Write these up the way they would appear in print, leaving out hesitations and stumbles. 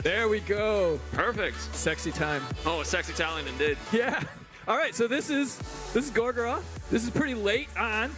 There we go. Perfect. Sexy time. Oh, a sexy talent indeed. Yeah. All right, so this is Gorgoroth. This is pretty late on.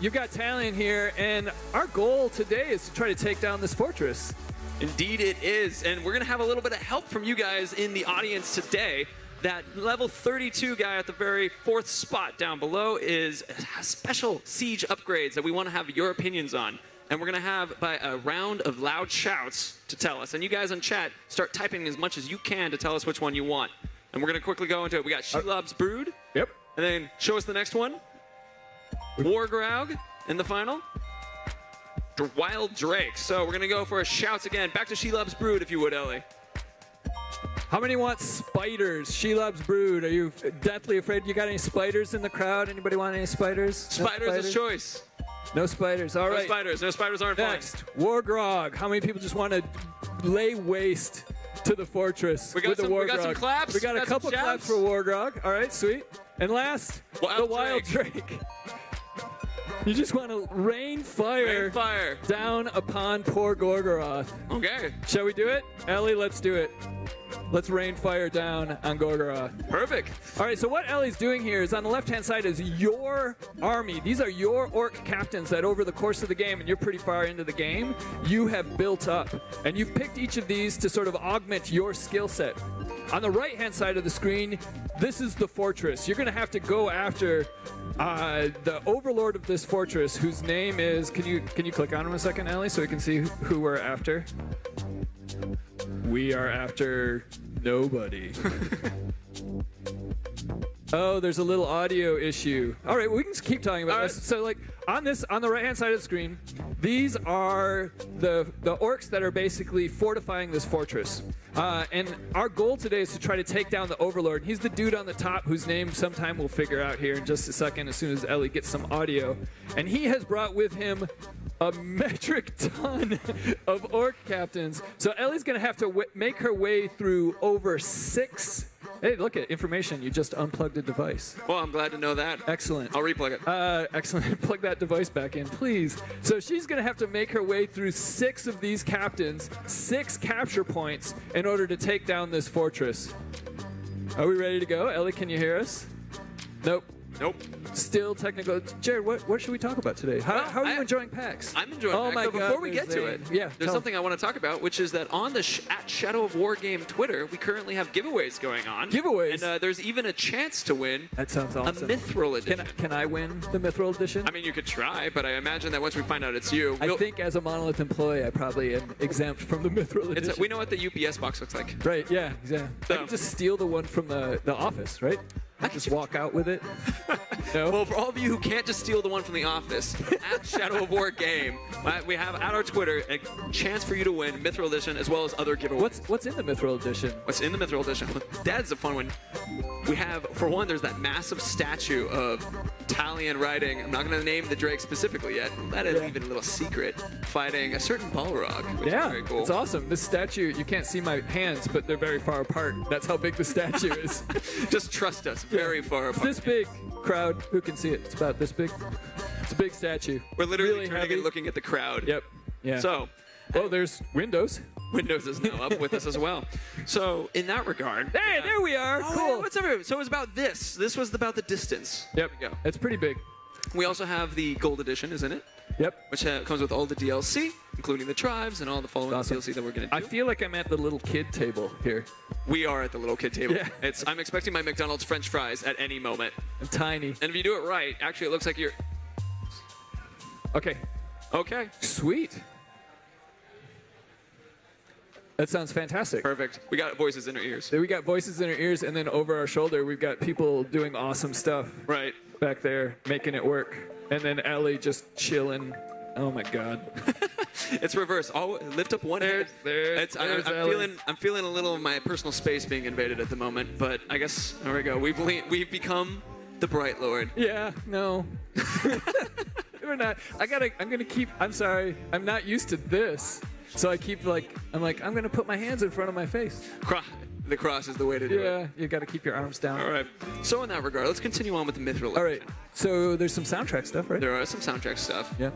You've got Talion here, and our goal today is to try to take down this fortress. Indeed it is, and we're going to have a little bit of help from you guys in the audience today. That level 32 guy at the very 4th spot down below is special siege upgrades that we want to have your opinions on. And we're going to have a round of loud shouts to tell us. And you guys in chat, start typing as much as you can to tell us which one you want. And we're going to quickly go into it. We got Shelob's Brood. Yep. And then show us the next one. Wargraug in the final. Wild Drake. So we're going to go for shouts again. Back to Shelob's Brood, if you would, Ellie. How many want spiders? Shelob's Brood. Are you deathly afraid? You got any spiders in the crowd? Anybody want any spiders? No Spiders is choice. No spiders. All right. No spiders. No spiders aren't fun. Next, Wargrog. How many people just want to lay waste to the fortress with the Wargrog? We got some claps. We got a couple claps for Wargrog. All right, sweet. And last, the Wild Drake. You just want to rain fire down upon poor Gorgoroth. Okay. Shall we do it? Ellie, let's do it. Let's rain fire down on Gorgoroth. Perfect. All right, so what Ellie's doing here is on the left-hand side is your army. These are your orc captains that over the course of the game, and you're pretty far into the game, you have built up. And you've picked each of these to sort of augment your skill set. On the right-hand side of the screen, this is the fortress. You're going to have to go after the overlord of this fortress, whose name is... Can you click on him a second, Ellie, so we can see who we're after? We are after nobody. Oh, there's a little audio issue. All right, we can just keep talking about this. So, like, on the right-hand side of the screen, these are the orcs that are basically fortifying this fortress. And our goal today is to try to take down the Overlord. He's the dude on the top whose name sometime we'll figure out here in just a second as soon as Ellie gets some audio. And he has brought with him a metric ton of orc captains. So Ellie's going to have to make her way through over 6... Hey, look at information. You just unplugged a device. Well, I'm glad to know that. Excellent. I'll replug it. Excellent. Plug that device back in, please. So she's going to have to make her way through 6 of these captains, 6 capture points, in order to take down this fortress. Are we ready to go? Ellie, can you hear us? Nope. Nope. Still technical. Jared, what should we talk about today? How are you enjoying PAX? I'm enjoying PAX. My God, before we get to it, there's something I want to talk about, which is that on the at Shadow of War Game Twitter, we currently have giveaways going on. Giveaways? And there's even a chance to win that sounds awesome. A Mithril edition. Can I win the Mithril edition? I mean, you could try, but I imagine that once we find out it's you... I think as a Monolith employee, I probably am exempt from the Mithril edition. We know what the UPS box looks like. Right, yeah, exactly. So. I can just steal the one from the office, right? I just walk out with it. No? Well, for all of you who can't just steal the one from the office, at Shadow of War Game, we have at our Twitter a chance for you to win Mithril Edition as well as other giveaways. What's in the Mithril Edition? What's in the Mithril Edition? That's a fun one. We have, for one, there's that massive statue of Talion riding. I'm not going to name the Drake specifically yet. That is even a little secret. Fighting a certain Balrog, which is very cool. It's awesome. This statue, you can't see my hands, but they're very far apart. That's how big the statue is. Just trust us. Very far apart. It's this big. Crowd, who can see it? It's about this big. It's a big statue. We're literally turning and looking at the crowd. Yep. Yeah. So, there's Windows. Windows is now up with us as well. So, in that regard... Hey, there we are. Cool. What's everything? So it was about this. This was about the distance. Yep. There we go. It's pretty big. We also have the Gold Edition, isn't it? Yep. Which comes with all the DLC, including the tribes and all the following DLC that we're going to do. I feel like I'm at the little kid table here. We are at the little kid table. Yeah. I'm expecting my McDonald's French fries at any moment. I'm tiny. And if you do it right, actually it looks like you're... Okay. Okay. Sweet. That sounds fantastic. Perfect. We got voices in our ears. We got voices in our ears, and then over our shoulder, we've got people doing awesome stuff. Right. Back there, making it work. And then Ellie just chilling. Oh my God. It's reverse. Lift up one hand. I'm feeling a little of my personal space being invaded at the moment, but I guess there we go. We've become the Bright Lord. Yeah. No. We're not. I'm gonna keep. I'm sorry. I'm not used to this. So I keep I'm gonna put my hands in front of my face. The cross is the way to do it. Yeah, you got to keep your arms down. All right. So in that regard, let's continue on with the Mithril. All right. So there's some soundtrack stuff, right? There are some soundtrack stuff. Yeah.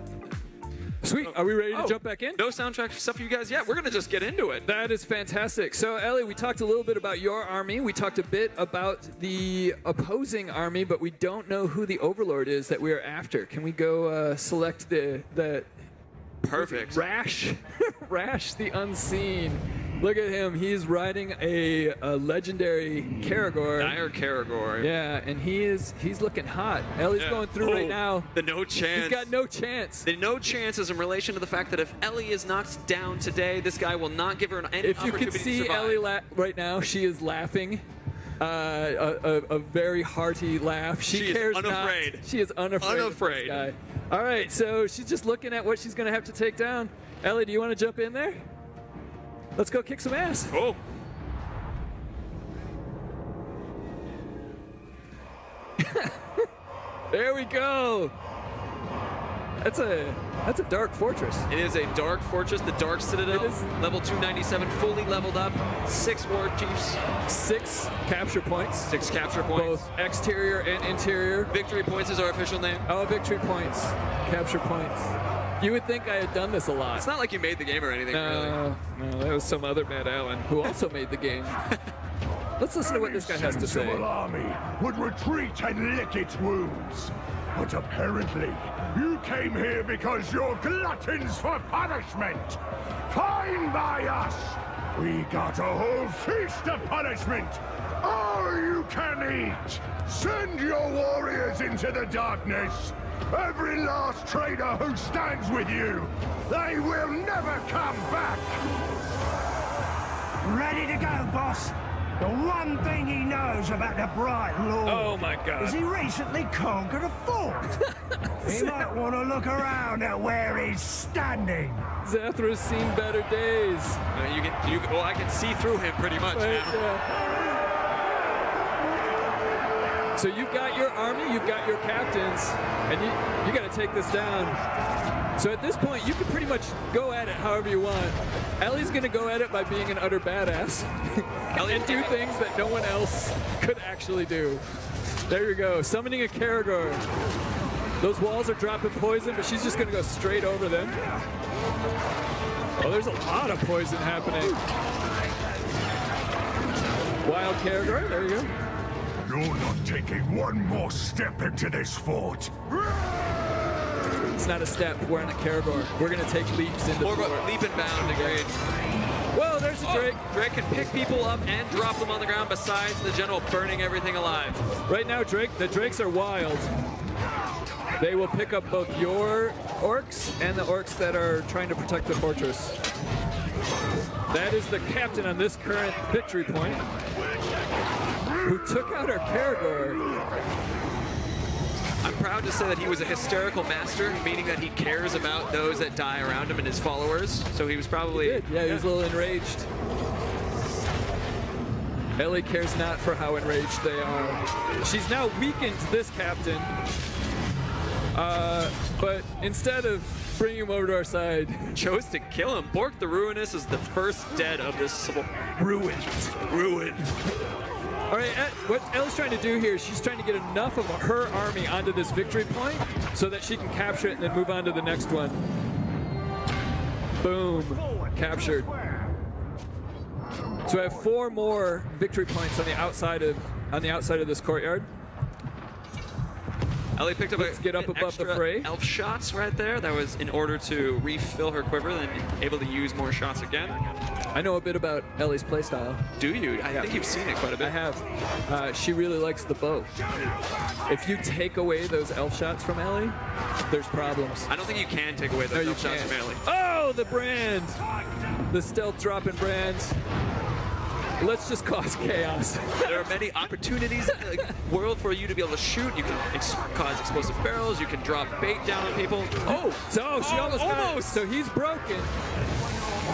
Sweet. Are we ready to jump back in? No soundtrack stuff for you guys yet. We're going to just get into it. That is fantastic. So, Ellie, we talked a little bit about your army. We talked a bit about the opposing army, but we don't know who the overlord is that we are after. Can we go select the Perfect. Rash? Rash the Unseen. Look at him. He's riding a legendary Karagor. Dire Karagor. Yeah, and he's looking hot. Ellie's going through right now. The no chance. He's got no chance. The no chance is in relation to the fact that if Ellie is knocked down today, this guy will not give her any if you opportunity can see to survive. Ellie right now, she is laughing. A very hearty laugh. She cares is unafraid. Not. She is unafraid. Unafraid. Of this guy. All right, so she's just looking at what she's going to have to take down. Ellie, do you want to jump in there? Let's go kick some ass. Oh. There we go. That's a dark fortress. It is a dark fortress, the Dark Citadel, level 297, fully leveled up, 6 war chiefs. 6 capture points. 6 capture points. Both exterior and interior. Victory points is our official name. Oh, victory points. Capture points. You would think I had done this a lot. It's not like you made the game or anything, really. No, that was some other Matt Allen who also made the game. Let's listen to what this guy has to say. The army would retreat and lick its wounds. But apparently, you came here because you're gluttons for punishment. Fine by us. We got a whole feast of punishment. All you can eat. Send your warriors into the darkness. Every last traitor who stands with you. They will never come back. Ready to go, boss. The one thing he knows about the Bright Lord Oh my God. is he recently conquered a fort. He might want to look around at where he's standing. Zathra's seen better days. Well, I can see through him pretty much Right, now. yeah. So you've got your army, you've got your captains, and you got to take this down. So at this point, you can pretty much go at it however you want. Ellie's going to go at it by being an utter badass and do things that no one else could actually do. There you go, summoning a Karagor. Those walls are dropping poison, but she's just going to go straight over them. Oh, there's a lot of poison happening. Wild Karagor, there you go. You're not taking one more step into this fort. It's not a step. We're on a Karagor. We're going to take leaps into More the of a fort. leap and bound, agreed. Whoa, there's a Drake. Drake can pick people up and drop them on the ground besides the general burning everything alive. Right now, the Drakes are wild. They will pick up both your orcs and the orcs that are trying to protect the fortress. That is the captain on this current victory point, who took out our Karagor. I'm proud to say that he was a hysterical master, meaning that he cares about those that die around him and his followers. So he was probably... Yeah, he was a little enraged. Ellie cares not for how enraged they are. She's now weakened this captain. But instead of bringing him over to our side, chose to kill him. Bork the Ruinous is the first dead of this civil. ruined. Ruined. All right, what Ellie's trying to do here is she's trying to get enough of her army onto this victory point so that she can capture it and then move on to the next one. Boom. Captured. So I have 4 more victory points on the outside of this courtyard. Ellie picked up Let's get up above the fray. elf shots right there. That was in order to refill her quiver and able to use more shots again. I know a bit about Ellie's playstyle. Do you? I think you've seen it quite a bit. I have. She really likes the bow. If you take away those elf shots from Ellie, there's problems. I don't think you can take away those elf shots from Ellie. Oh, the brand! The stealth dropping brand. Let's just cause chaos. There are many opportunities in the world for you to be able to shoot. You can cause explosive barrels. You can drop bait down on people. Oh! So she almost got it. So he's broken.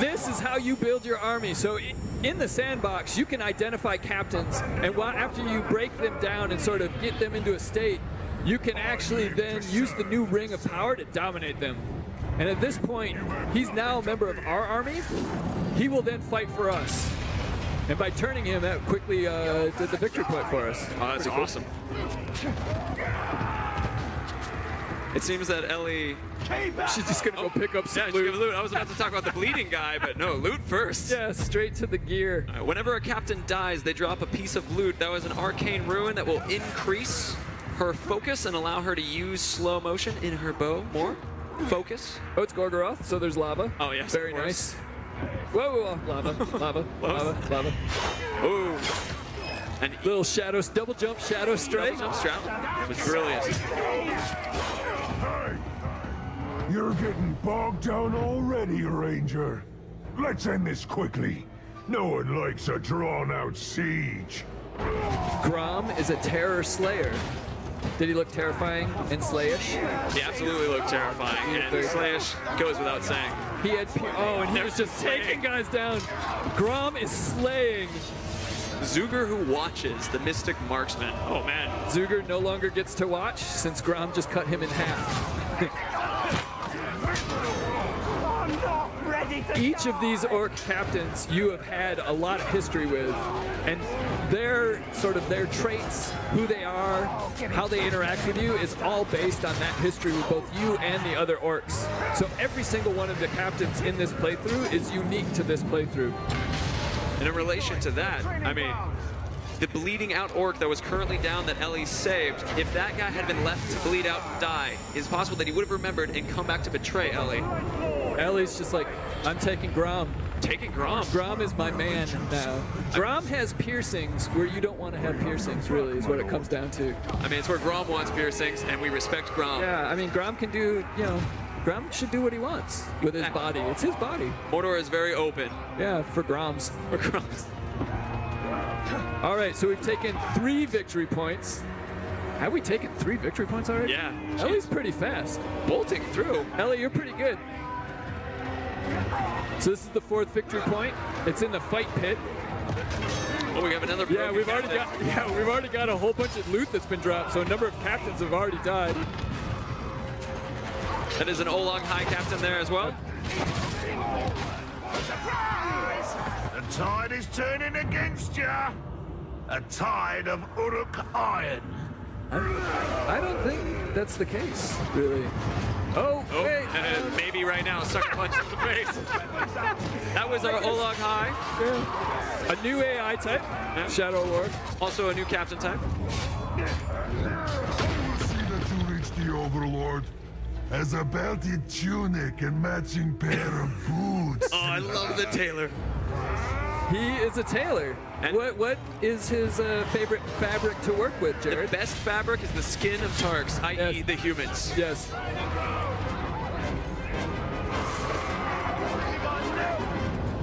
This is how you build your army. So in the sandbox, you can identify captains, and after you break them down and sort of get them into a state, you can actually then use the new ring of power to dominate them. And at this point, he's now a member of our army. He will then fight for us. And by turning him, that quickly did the victory point for us. Oh, that's awesome. It seems that Ellie... She's just going to go pick up some loot. loot. I was about to talk about the bleeding guy, but no, loot first. Yeah, straight to the gear. Whenever a captain dies, they drop a piece of loot. That was an arcane ruin that will increase her focus and allow her to use slow motion in her bow more. Focus. Oh, it's Gorgoroth, so there's lava. Oh, yes. Very nice. Whoa, lava, lava, lava, lava. Ooh. And Little shadow, double jump, shadow strike. double jump strap. It was brilliant. Hey! You're getting bogged down already, Ranger. Let's end this quickly. No one likes a drawn-out siege. Grom is a terror slayer. Did he look terrifying and slayish? He absolutely looked terrifying, and slayish goes without saying. He had and he was just taking guys down. Grom is slaying. Zuger who watches, the Mystic Marksman. Oh man. Zuger no longer gets to watch since Grom just cut him in half. Each of these orc captains you have had a lot of history with, and their traits, who they are, how they interact with you is all based on that history with both you and the other orcs. So every single one of the captains in this playthrough is unique to this playthrough. And in relation to that, I mean, the bleeding out orc that was currently down that Ellie saved, if that guy had been left to bleed out and die, it's possible that he would have remembered and come back to betray Ellie. Ellie's just like, I'm taking Grom. Taking Grom? Grom is my man now. Grom has piercings where you don't want to have piercings, really, is what it comes down to. I mean, it's where Grom wants piercings, and we respect Grom. Yeah, I mean, Grom can do, Grom should do what he wants with his body. It's his body. Mordor is very open. Yeah, for Groms. For Groms. All right, so we've taken 3 victory points. Have we taken 3 victory points already? Yeah. Ellie's pretty fast. Bolting through. Ellie, you're pretty good. So this is the 4th victory point. It's in the fight pit. Oh, we have another. Yeah, we've already got a whole bunch of loot that's been dropped. So a number of captains have already died. That is an Olog High captain there as well. The tide is turning against you. A tide of Uruk iron. I don't think that's the case, really. Oh, hey. Maybe right now, sucker punch in the face. That was our Olog High. Yeah. A new AI type, yeah. Shadow Lord. Also a new captain type. I will see that you reach the Overlord. As a belted tunic and matching pair of boots. Oh, I love the tailor. He is a tailor. And what is his favorite fabric to work with, Jared? The best fabric is the skin of Tarks, i.e. the humans. Yes.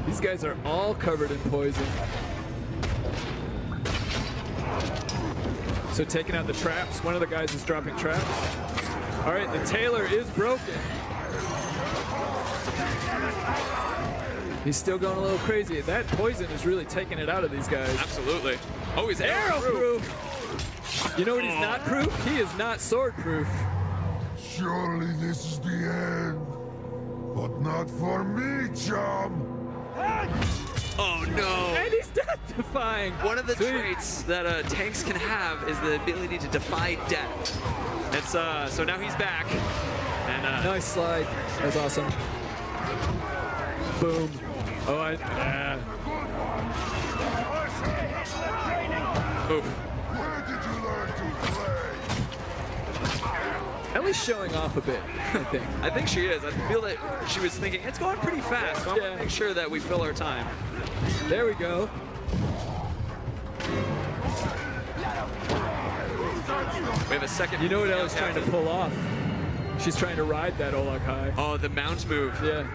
These guys are all covered in poison. So taking out the traps. One of the guys is dropping traps. All right, the tailor is broken. He's still going a little crazy. That poison is really taking it out of these guys. Absolutely. Oh, he's arrow-proof. You know what he's not proof? He is not sword-proof. Surely this is the end. But not for me, chum. Oh, no. And he's death-defying. One of the traits that tanks can have is the ability to defy death. It's, so now he's back. And, nice slide. That's awesome. Boom. Oh, Oof. Where did you learn to play? Ellie's showing off a bit, I think. I think she is. I feel that she was thinking, it's going pretty fast, so I want to make sure that we fill our time. There we go. We have a second. You know what Ellie's trying to pull off? She's trying to ride that Olog High. Oh, the mount move. Yeah.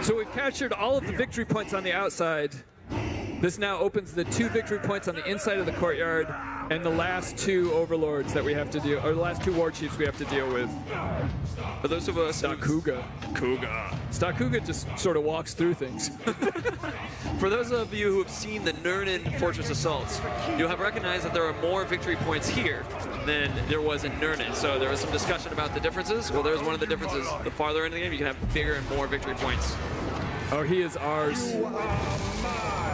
So we've captured all of the victory points on the outside. This now opens the 2 victory points on the inside of the courtyard and the last 2 overlords that we have to deal, or the last 2 war chiefs we have to deal with. For those of us, Stakuga. Stakuga just sort of walks through things. For those of you who have seen the Nurnen Fortress Assaults, you'll have recognized that there are more victory points here than there was in Nurnen. So there was some discussion about the differences. Well, there's one of the differences. The farther into the game, you can have bigger and more victory points. Oh, he is ours.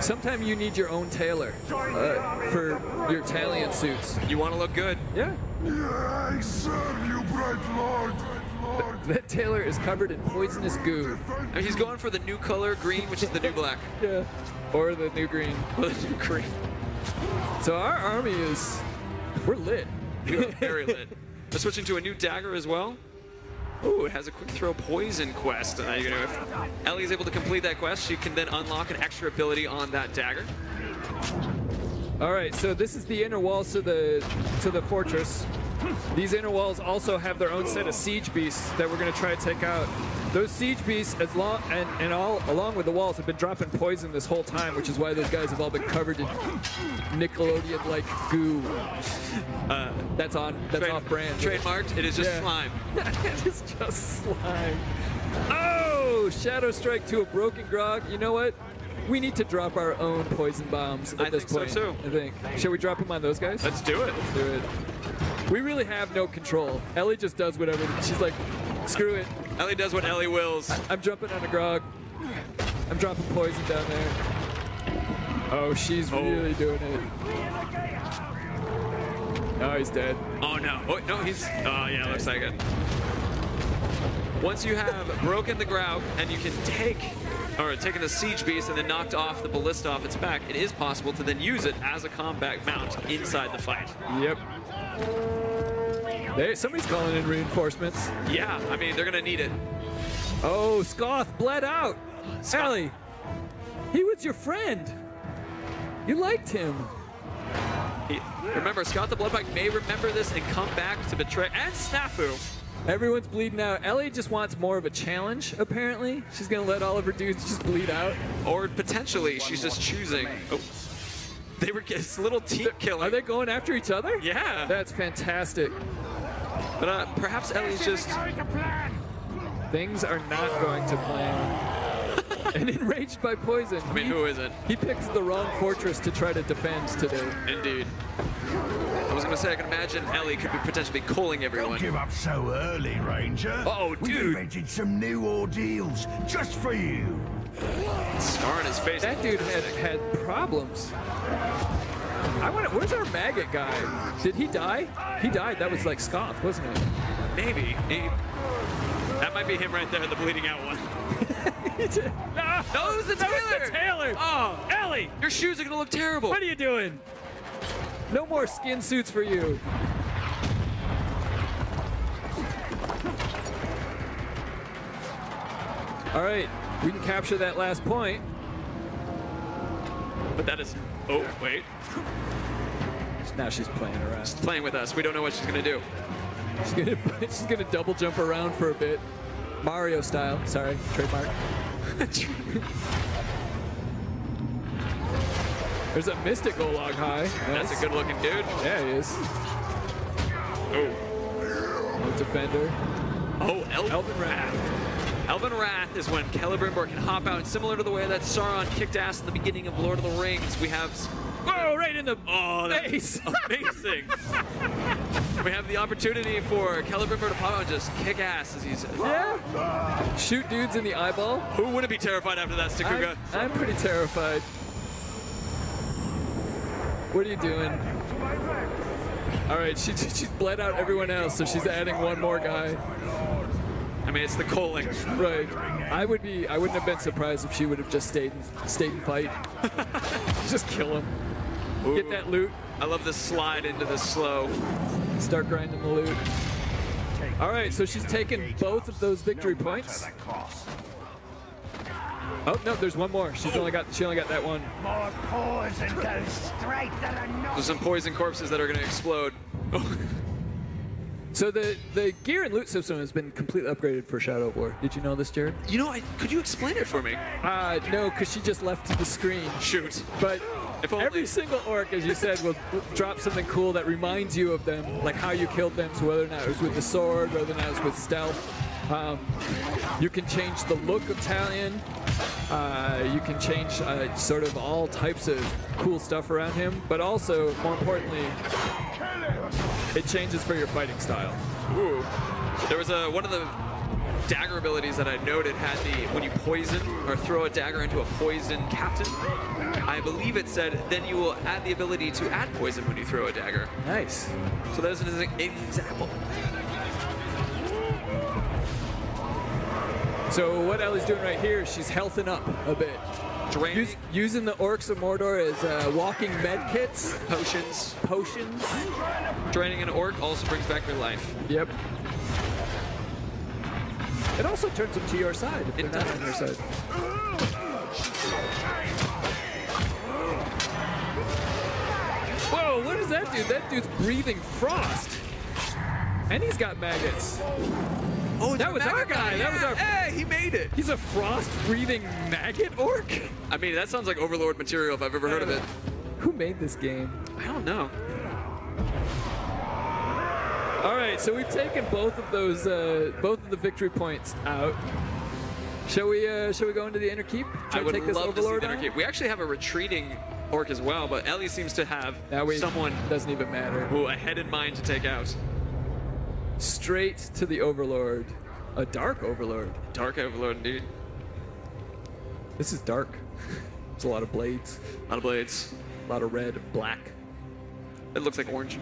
Sometime you need your own tailor for your Talion suits. You want to look good. Yeah. I serve you, bright lord. That tailor is covered in poisonous goo. I mean, he's going for the new color, green, which is the new black. Yeah. Or the new green. Or the new green. So our army is, we're lit. You're very lit. We're switching to a new dagger as well. Ooh, it has a quick throw poison quest. If Ellie is able to complete that quest, she can then unlock an extra ability on that dagger. All right, so this is the inner walls to the fortress. These inner walls also have their own set of siege beasts that we're going to try to take out. Those siege beasts, along with the walls, have been dropping poison this whole time, which is why those guys have all been covered in Nickelodeon-like goo. That's off-brand. Trademarked. It is just slime. It is just slime. Oh, Shadow Strike to a broken grog. You know what? We need to drop our own poison bombs at this point. So too. I think. Shall we drop them on those guys? Let's do it. Let's do it. We really have no control. Ellie just does whatever. She's like, screw it. Ellie does what Ellie wills. I'm jumping on a grog. I'm dropping poison down there. Oh, she's really doing it. Oh, he's dead. Oh, no. Oh, no, he's... Oh, yeah, looks like it. Once you have broken the Graug and you can taken the siege beast and then knocked off the ballista off its back, it is possible to then use it as a combat mount inside the fight. Yep. Somebody's calling in reinforcements. Yeah, I mean, they're going to need it. Oh, Skoth bled out. Ellie, he was your friend. You liked him. Remember, Scott the Bloodbite may remember this and come back to betray, and Snafu. Everyone's bleeding out. Ellie just wants more of a challenge, apparently. She's going to let all of her dudes just bleed out. Or potentially, she's just choosing. Oh. They were it's a little team killing. Are they going after each other? Yeah. That's fantastic. But perhaps Ellie's just... Things are not going to plan. And enraged by poison. I mean, who isn't? He picked the wrong fortress to try to defend today. Indeed. I was going to say, I can imagine Ellie could be potentially calling everyone. Don't give up so early, Ranger. Oh, dude. We've invented some new ordeals just for you. Scar on his face. That dude had problems. Where's our maggot guy? Did he die? He died. That was like Skoth, wasn't it? Maybe. That might be him right there, the bleeding out one. No, it was the tailor. Oh, Ellie, your shoes are going to look terrible. What are you doing? No more skin suits for you. All right, we can capture that last point. But that is... Oh, wait. Now she's playing around. She's playing with us. We don't know what she's going to do. She's gonna double jump around for a bit. Mario style. Sorry, trademark. There's a Mystic Olog high. That's a good looking dude. Yeah, he is. Oh. Defender. Oh, Elven Wrath. Elven Wrath is when Celebrimbor can hop out, similar to the way that Sauron kicked ass in the beginning of Lord of the Rings. We have... Whoa, right in the face. Amazing. We have the opportunity for Celebrimbor to pop out and just kick ass as he's... Yeah. Shoot dudes in the eyeball. Who wouldn't be terrified after that, Stakuga? I'm pretty terrified. What are you doing? All right, she's bled out everyone else, so she's adding one more guy. I mean, it's the culling. Right. I wouldn't have been surprised if she would have just stayed and fight. Just kill him. Ooh. Get that loot. I love the slide into the slow. Start grinding the loot. All right, so she's taken both of those victory points. Oh no, there's one more. She only got that one. More poison goes straight to the nose. There's some poison corpses that are going to explode. So the gear and loot system has been completely upgraded for Shadow of War. Did you know this, Jared? You know, could you explain it for me? No, because she just left the screen. Shoot. But every single orc, as you said, will drop something cool that reminds you of them, like how you killed them, so whether or not it was with the sword, whether or not it was with stealth. You can change the look of Talion. You can change sort of all types of cool stuff around him, but also, more importantly, it changes for your fighting style. Ooh. There was one of the dagger abilities that I noted had the, when you poison or throw a dagger into a poison captain, I believe it said then you will add the ability to add poison when you throw a dagger. Nice. So there's an example. So what Ellie's doing right here, she's healthing up a bit. Draining. Using the Orcs of Mordor as walking med kits. Potions. Potions. Draining an orc also brings back your life. Yep. It also turns them to your side if they're not on your side. Whoa, what does that do? That dude's breathing frost. And he's got maggots. Oh, that was our guy. Yeah. That was our. Hey, he made it. He's a frost-breathing maggot orc. I mean, that sounds like Overlord material if I've ever heard of it. Who made this game? I don't know. All right, so we've taken both of the victory points out. Shall we go into the inner keep? I would take this love to see Overlord the inner on? keep. We actually have a retreating orc as well, but Ellie seems to have someone doesn't even matter. who ahead in mind to take out. Straight to the Overlord. A dark Overlord. Dark Overlord, indeed. This is dark. There's a lot of blades. A lot of blades. A lot of red, black. It looks like orange.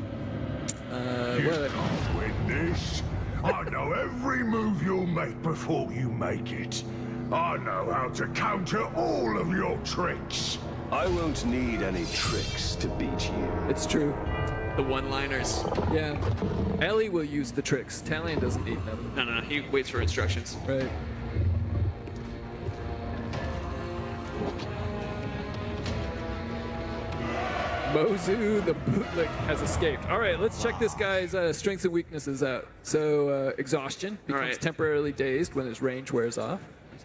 You can't win this. I know every move you'll make before you make it. I know how to counter all of your tricks. I won't need any tricks to beat you. It's true. The one-liners. Yeah. Ellie will use the tricks. Talion doesn't need them. No, he waits for instructions. Right. Mozu, the bootlick, has escaped. All right, let's check this guy's strengths and weaknesses out. So, exhaustion. Becomes temporarily dazed when his range wears off.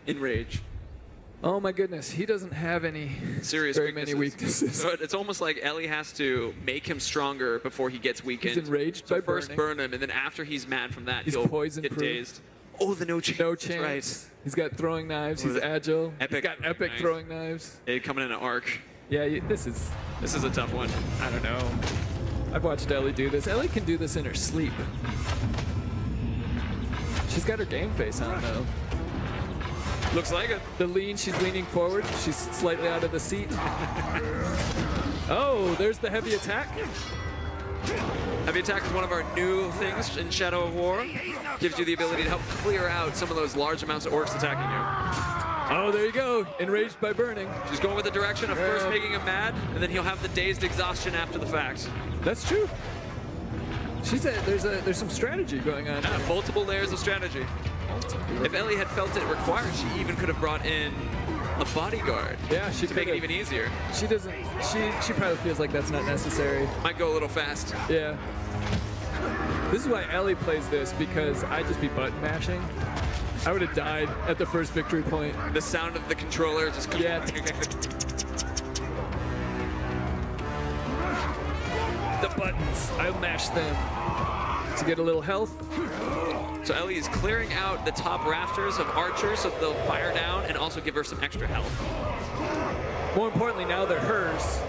Enrage. Oh my goodness, he doesn't have any many weaknesses. So it's almost like Ellie has to make him stronger before he gets weakened. He's enraged by first burning. burn him, and then after he's mad from that, He's he'll poison-proof. get dazed. Oh, the no chance. No That's chance. right. He's got throwing knives. He's agile. Epic He's got epic knives. throwing knives. Coming in an arc. Yeah, this is a tough one. I don't know. I've watched Ellie do this. Ellie can do this in her sleep. She's got her game face on though. Looks like it. The lean, she's leaning forward. She's slightly out of the seat. Oh, there's the heavy attack. Heavy attack is one of our new things in Shadow of War. Gives you the ability to help clear out some of those large amounts of orcs attacking you. Oh, there you go. Enraged by burning. She's going with the direction of first making him mad, and then he'll have the dazed exhaustion after the fact. That's true. She said there's some strategy going on. Yeah, multiple layers of strategy. If Ellie had felt it required, she even could have brought in a bodyguard. Yeah, she to make it even easier. She doesn't. She probably feels like that's not necessary. Might go a little fast. Yeah. This is why Ellie plays this, because I'd just be button mashing. I would have died at the first victory point. The sound of the controller just. Yeah. The buttons. I'll mash them to get a little health. So Ellie is clearing out the top rafters of archers so they'll fire down and also give her some extra health. More importantly, now they're hers,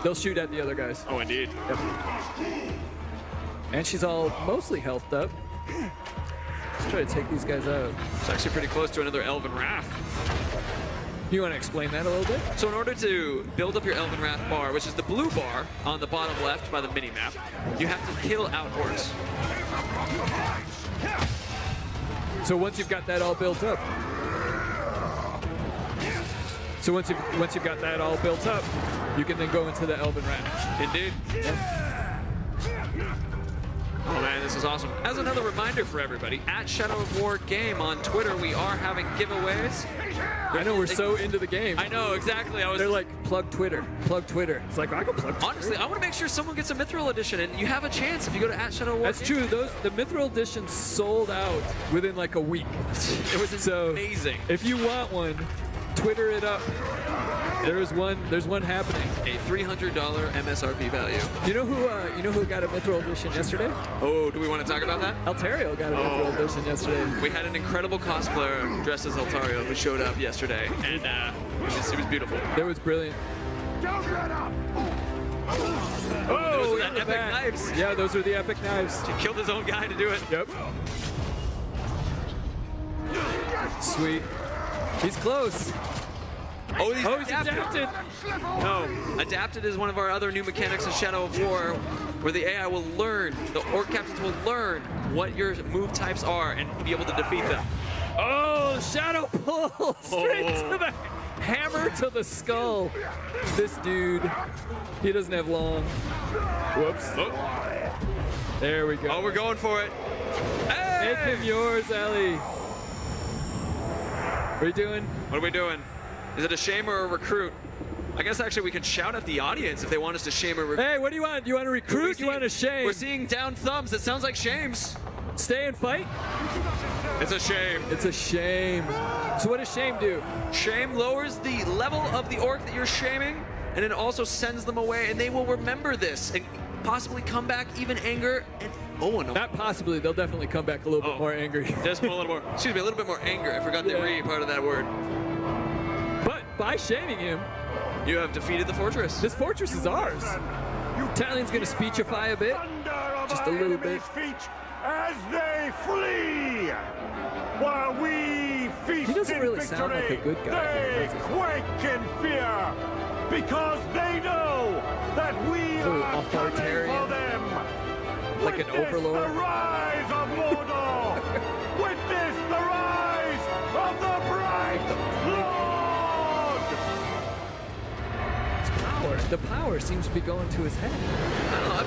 they'll shoot at the other guys. Oh, indeed. Yep. And she's all mostly healthed up. Let's try to take these guys out. It's actually pretty close to another Elven Wrath. You want to explain that a little bit? So in order to build up your Elven Wrath bar, which is the blue bar on the bottom left by the mini-map, you have to kill out orcs. So once you've got that all built up. So once you've got that all built up, you can then go into the Elven Wrath. Indeed. Oh man, this is awesome. As another reminder for everybody, at Shadow of War Game on Twitter, we are having giveaways. I know we're so into the game. I know, exactly. They're like, plug Twitter, plug Twitter. It's like, I can plug Twitter. Honestly, I want to make sure someone gets a Mithril edition, and you have a chance if you go to at Shadow of War That's Game. true. The Mithril editions sold out within like a week. It was amazing. If you want one, Twitter it up. There's one happening. A $300 MSRP value. You know who got a Mithril edition yesterday? Oh, do we want to talk about that? Altario got a Mithril edition yesterday. We had an incredible cosplayer dressed as Altario who showed up yesterday, and it was beautiful. That was brilliant. Don't let up! Oh, Those are look at the epic that. knives. Yeah, those are the epic knives. He killed his own guy to do it. Yep. Sweet. He's close. Oh, he's Oh, he's adapted. No, adapted is one of our other new mechanics in Shadow of War, where the AI will learn, the orc captains will learn what your move types are and be able to defeat them. Oh, shadow pull straight to the hammer to the skull. This dude, he doesn't have long. Whoops. Oh, There we go. oh we're going for it. Hey! Make him yours, Ellie. What are you doing? What are we doing? Is it a shame or a recruit? I guess actually we could shout at the audience if they want us to shame or recruit. Hey, what do you want? You want to recruit? You want to shame? We're seeing down thumbs. It sounds like shames. Stay and fight? It's a shame. It's a shame. So what does shame do? Shame lowers the level of the orc that you're shaming, and it also sends them away, and they will remember this and possibly come back even anger and no. Not possibly. They'll definitely come back a little bit more angry. Just a little more. Excuse me, a little bit more anger. I forgot the re part of that word. But by shaming him, you have defeated the fortress. This fortress is ours. Talion's gonna speechify a bit, just a little bit. As they flee, while we feast He doesn't in really victory, sound like a good guy here, they does he? quake in fear because they know that we are authoritarian, coming for them. like an Witness overlord. The rise of Mordor. Witness the rise of the bright Lord. His power, the power seems to be going to his head. I don't know.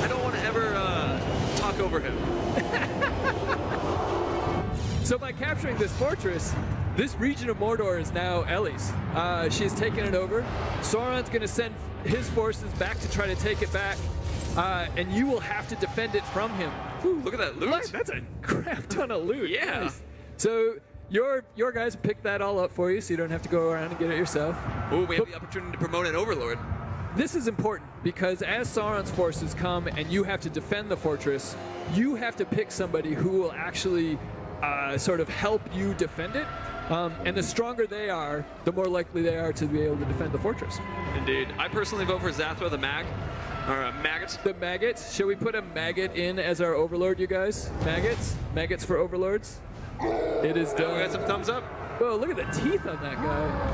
I don't want to ever talk over him. So by capturing this fortress, this region of Mordor is now Ellie's. She's taken it over. Sauron's going to send his forces back to try to take it back, and you will have to defend it from him. Ooh, look at that loot. Look, that's a crap ton of loot. Yeah. Nice. So your guys picked that all up for you, so you don't have to go around and get it yourself. Ooh, we have the opportunity to promote an overlord. This is important because as Sauron's forces come and you have to defend the fortress, you have to pick somebody who will actually sort of help you defend it. And the stronger they are, the more likely they are to be able to defend the fortress. Indeed. I personally vote for Zathra the Mag, or Maggot. The maggot. Shall we put a maggot in as our overlord, you guys? Maggots? Maggots for overlords? It is done. We got some thumbs up. Whoa, look at the teeth on that guy.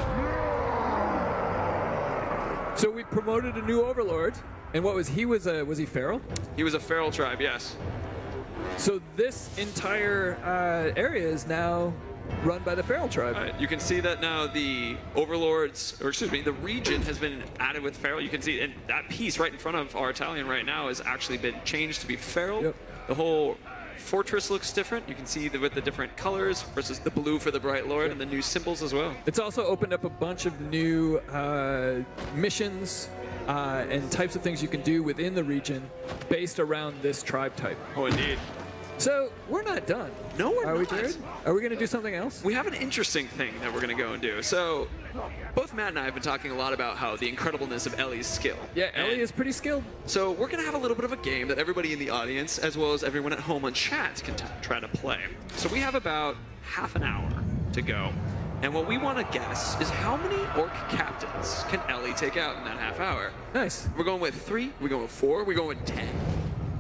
So we promoted a new overlord, and what was he? Was he feral? He was a feral tribe, yes. So this entire area is now run by the feral tribe. You can see that now the overlords, or excuse me, the region has been added with feral. You can see, and that piece right in front of our Italian right now has actually been changed to be feral. Yep. The whole fortress looks different. You can see with the different colors versus the blue for the Bright Lord and the new symbols as well. It's also opened up a bunch of new missions and types of things you can do within the region based around this tribe type. Oh, indeed. So we're not done. No, we're Are we, not. Jared? Are we going to do something else? We have an interesting thing that we're going to go and do. So both Matt and I have been talking a lot about how the incredibleness of Ellie's skill. Yeah, Ellie is pretty skilled. So we're going to have a little bit of a game that everybody in the audience, as well as everyone at home on chat, can try to play. So we have about half an hour to go. And what we want to guess is how many orc captains can Ellie take out in that half hour? Nice. We're going with 3, we're going with 4, we're going with 10.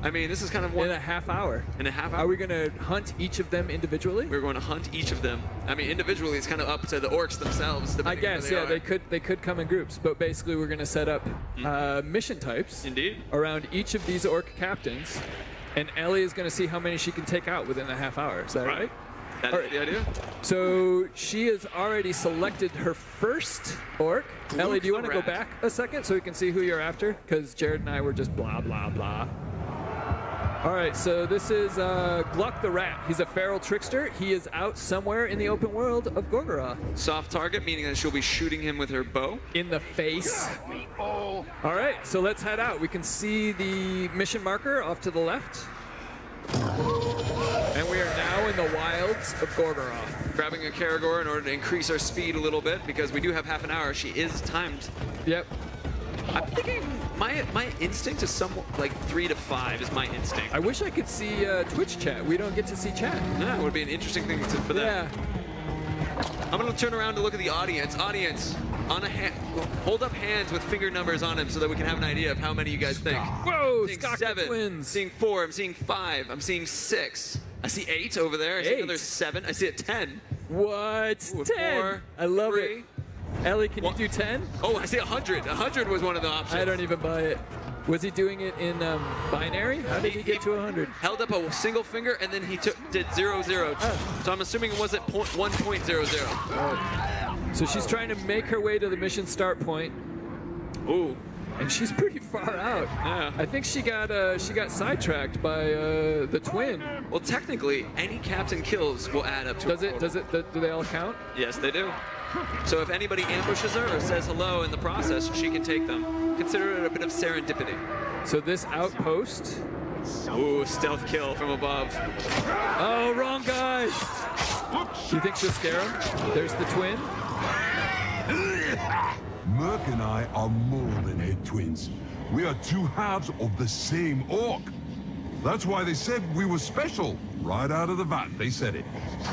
I mean, this is kind of one... In a half hour. In a half hour. Are we going to hunt each of them individually? We're going to hunt each of them. I mean, individually, it's kind of up to the orcs themselves. I guess, yeah, they could come in groups, but basically we're going to set up mission types Indeed. around each of these orc captains, and Ellie is going to see how many she can take out within a half hour. Is that right? That is the idea. So she has already selected her first orc. Ellie, do you want to go back a second so we can see who you're after? Because Jared and I were just blah, blah, blah. All right, so this is Gluck the Rat. He's a feral trickster. He is out somewhere in the open world of Gorgoroth. Soft target, meaning that she'll be shooting him with her bow. In the face. All right, so let's head out. We can see the mission marker off to the left. And we are now in the wilds of Gorgoroth. Grabbing a Karagor in order to increase our speed a little bit, because we do have half an hour. She is timed. Yep. I'm thinking my instinct is somewhat like 3 to 5 is my instinct. I wish I could see Twitch chat. We don't get to see chat. Yeah, it would be an interesting thing for them. Yeah. I'm going to turn around to look at the audience. Audience, on a hold up hands with finger numbers on them so that we can have an idea of how many you guys think. Whoa, I'm seeing Skaka 7. twins. I'm seeing 4. I'm seeing 5. I'm seeing 6. I see 8 over there. I see another 7. I see a 10. What? Ooh, 10. 4, I love 3. it. Ellie, can you do 10? Oh, I see 100. 100 was one of the options. I don't even buy it. Was he doing it in binary? How did he get to 100? Held up a single finger and then he did 0, 0. Oh. So I'm assuming it wasn't 1.00. So she's trying to make her way to the mission start point. Ooh. And she's pretty far out. Yeah. I think she got sidetracked by the twin. Well, technically, any captain kills will add up to Does a it? total. Do they all count? Yes, they do. So if anybody ambushes her or says hello in the process, she can take them. Consider it a bit of serendipity. So this outpost. Ooh, stealth kill from above. Oh, wrong guy. You think she'll scare him? There's the twin. Merc and I are more than head twins. We are two halves of the same orc. That's why they said we were special. Right out of the vat, they said it.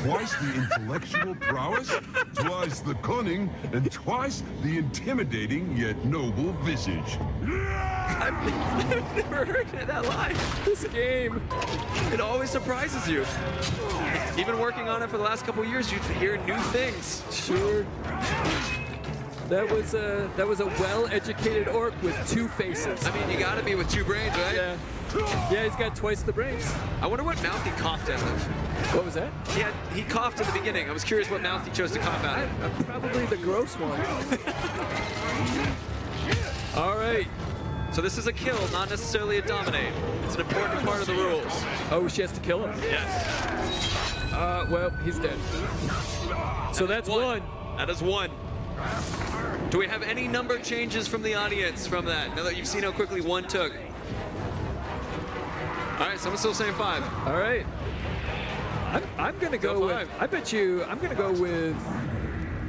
Twice the intellectual prowess, twice the cunning, and twice the intimidating yet noble visage. I've never heard that line. This game. It always surprises you. Even working on it for the last couple of years, you hear new things. Sure. That was a well-educated orc with 2 faces. I mean, you gotta be with 2 brains, right? Yeah. Yeah, he's got twice the brains. I wonder what mouth he coughed out of. What was that? He coughed at the beginning. I was curious what mouth he chose to cough out of. Probably the gross one. All right. So this is a kill, not necessarily a dominate. It's an important part of the rules. Oh, she has to kill him? Yes. Well, he's dead. So that's 1. That is 1. Do we have any number changes from the audience from that? Now that you've seen how quickly 1 took. All right, someone's still saying 5. All right. I'm gonna go with. 5. I bet you. I'm gonna go with.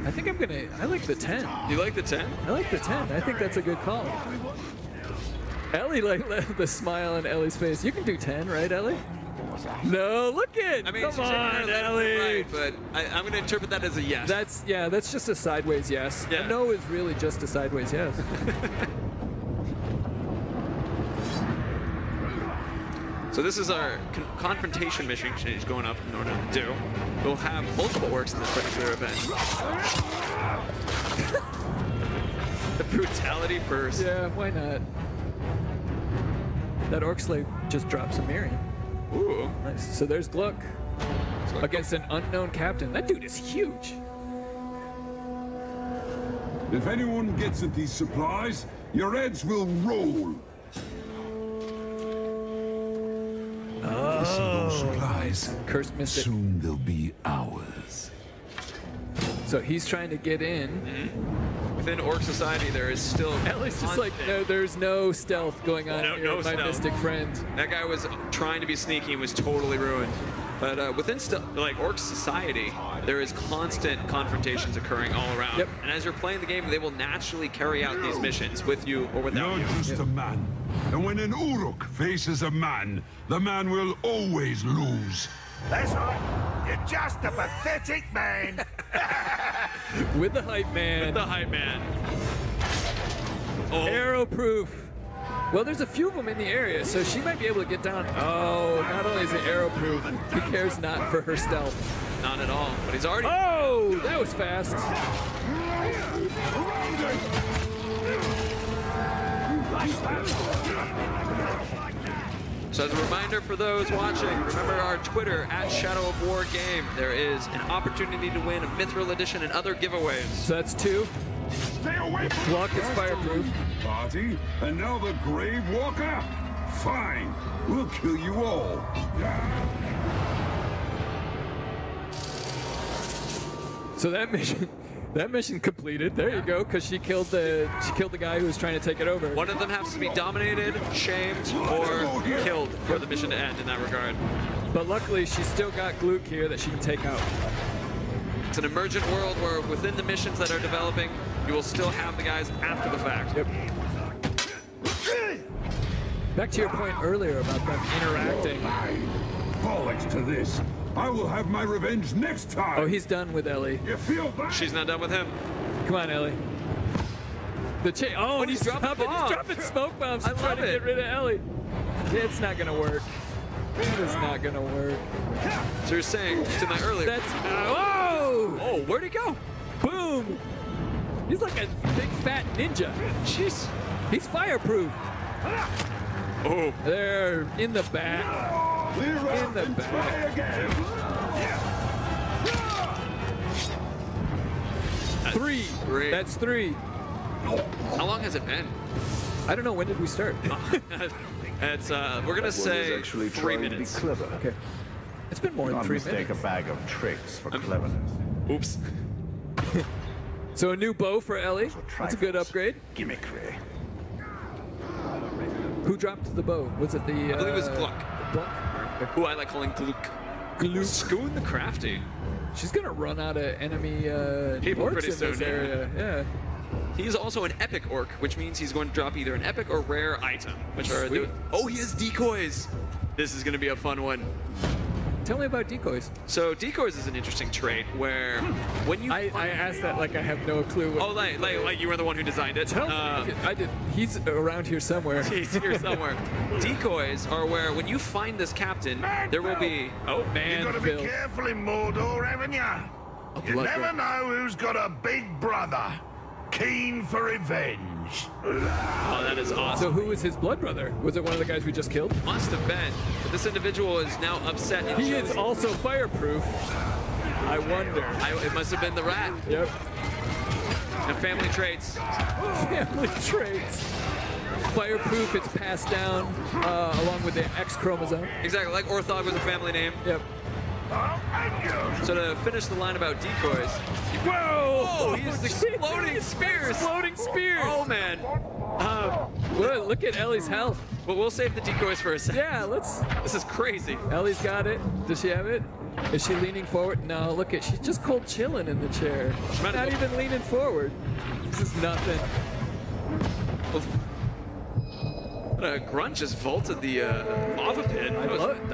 I think I'm gonna. I like the 10. You like the 10? I like the 10. I think that's a good call. Ellie, like the smile on Ellie's face. You can do 10, right, Ellie? No, look it. I mean, come on, Ellie. Right, but I'm going to interpret that as a yes. That's just a sideways yes. Yeah. A no is really just a sideways yes. So this is our confrontation mission change going up in order to do. We'll have multiple orcs in this particular event. The brutality first. Yeah, why not? That orc slave just dropped some Miriam. Ooh. Nice. So there's Gluck against an unknown captain. That dude is huge. If anyone gets at these supplies, your heads will roll. Those supplies. Cursed mystic. Soon they'll be ours. So he's trying to get in. Within Orc Society, there is still. Ellie's just like, no, there's no stealth going on here, my stealth. mystic friend. That guy was trying to be sneaky and was totally ruined. But within like Orc Society, there is constant confrontations occurring all around. Yep. And as you're playing the game, they will naturally carry out these missions with you or without You're you. just a man. And when an Uruk faces a man, the man will always lose. That's right. You're just a pathetic man. With the hype man. The hype man. Oh. Arrow proof. Well, there's a few of them in the area, so she might be able to get down. Oh, not only is it arrow proof, he cares not for her stealth. Not at all. But he's already. Oh, that was fast. So as a reminder for those watching, remember our Twitter @ShadowOfWarGame. There is an opportunity to win a Mithril Edition and other giveaways. So that's 2. Stay away from Block is fireproof. Party, and now the Grave Walker? Fine, we'll kill you all. So that mission completed. There you go, because she killed the guy who was trying to take it over. One of them has to be dominated, shamed, or killed for the mission to end in that regard. But luckily, she's still got Gluck here that she can take out. It's an emergent world where within the missions that are developing, you will still have the guys after the fact. Yep. Back to your point earlier about them interacting. Bollocks to this. I will have my revenge next time. Oh, he's done with Ellie. You feel that? She's not done with him. Come on, Ellie. And he's dropping smoke bombs I to try love to it. get rid of Ellie. It's not gonna work. It is not gonna work. So you're saying to my earlier. That's whoa! Whoa, where'd he go? Boom! He's like a big fat ninja. Jeez. He's fireproof. Oh. They're in the back. In the back. Three. That's 3. How long has it been? I don't know. When did we start? It's we're gonna say 3 minutes. To be clever. Okay. It's been more than Can't 3 mistake minutes. a bag of tricks for cleverness. Oops. So a new bow for Ellie. That's a good upgrade. Gimmickry. Who dropped the bow? Was it the? I believe it was Gluck. Gluck? Who I like calling Gluck. Scoon the Crafty. She's gonna run out of enemy People orcs pretty in this soon, yeah. area. Yeah. He's also an epic orc, which means he's going to drop either an epic or rare item, which are Sweet. oh, he has decoys. This is going to be a fun one. Tell me about decoys. So decoys is an interesting trait where when you I asked that like I have no clue. What like you were the one who designed it. Tell me. I did. He's around here somewhere. He's here somewhere. Decoys are where when you find this captain, there will be Man, You gotta be Phil. careful in Mordor, haven't ya? You blood never brother. know who's got a big brother, keen for revenge. Oh, that is awesome. So who was his blood brother? Was it one of the guys we just killed? Must have been. But this individual is now upset. And He is also fireproof. I wonder. It must have been the rat. Yep. And family traits. Family traits. Fireproof. It's passed down along with the X chromosome. Exactly, like Orthog was a family name. Yep. So to finish the line about decoys. Whoa! Oh, he's exploding spears. Exploding spears. Oh man. Whoa, look at Ellie's health. But we'll save the decoys for a second. Yeah, let's. This is crazy. Ellie's got it. Does she have it? Is she leaning forward? No, look at, she's just cold chilling in the chair. might as Not well- even leaning forward. This is nothing. Grunt just vaulted the lava pit. I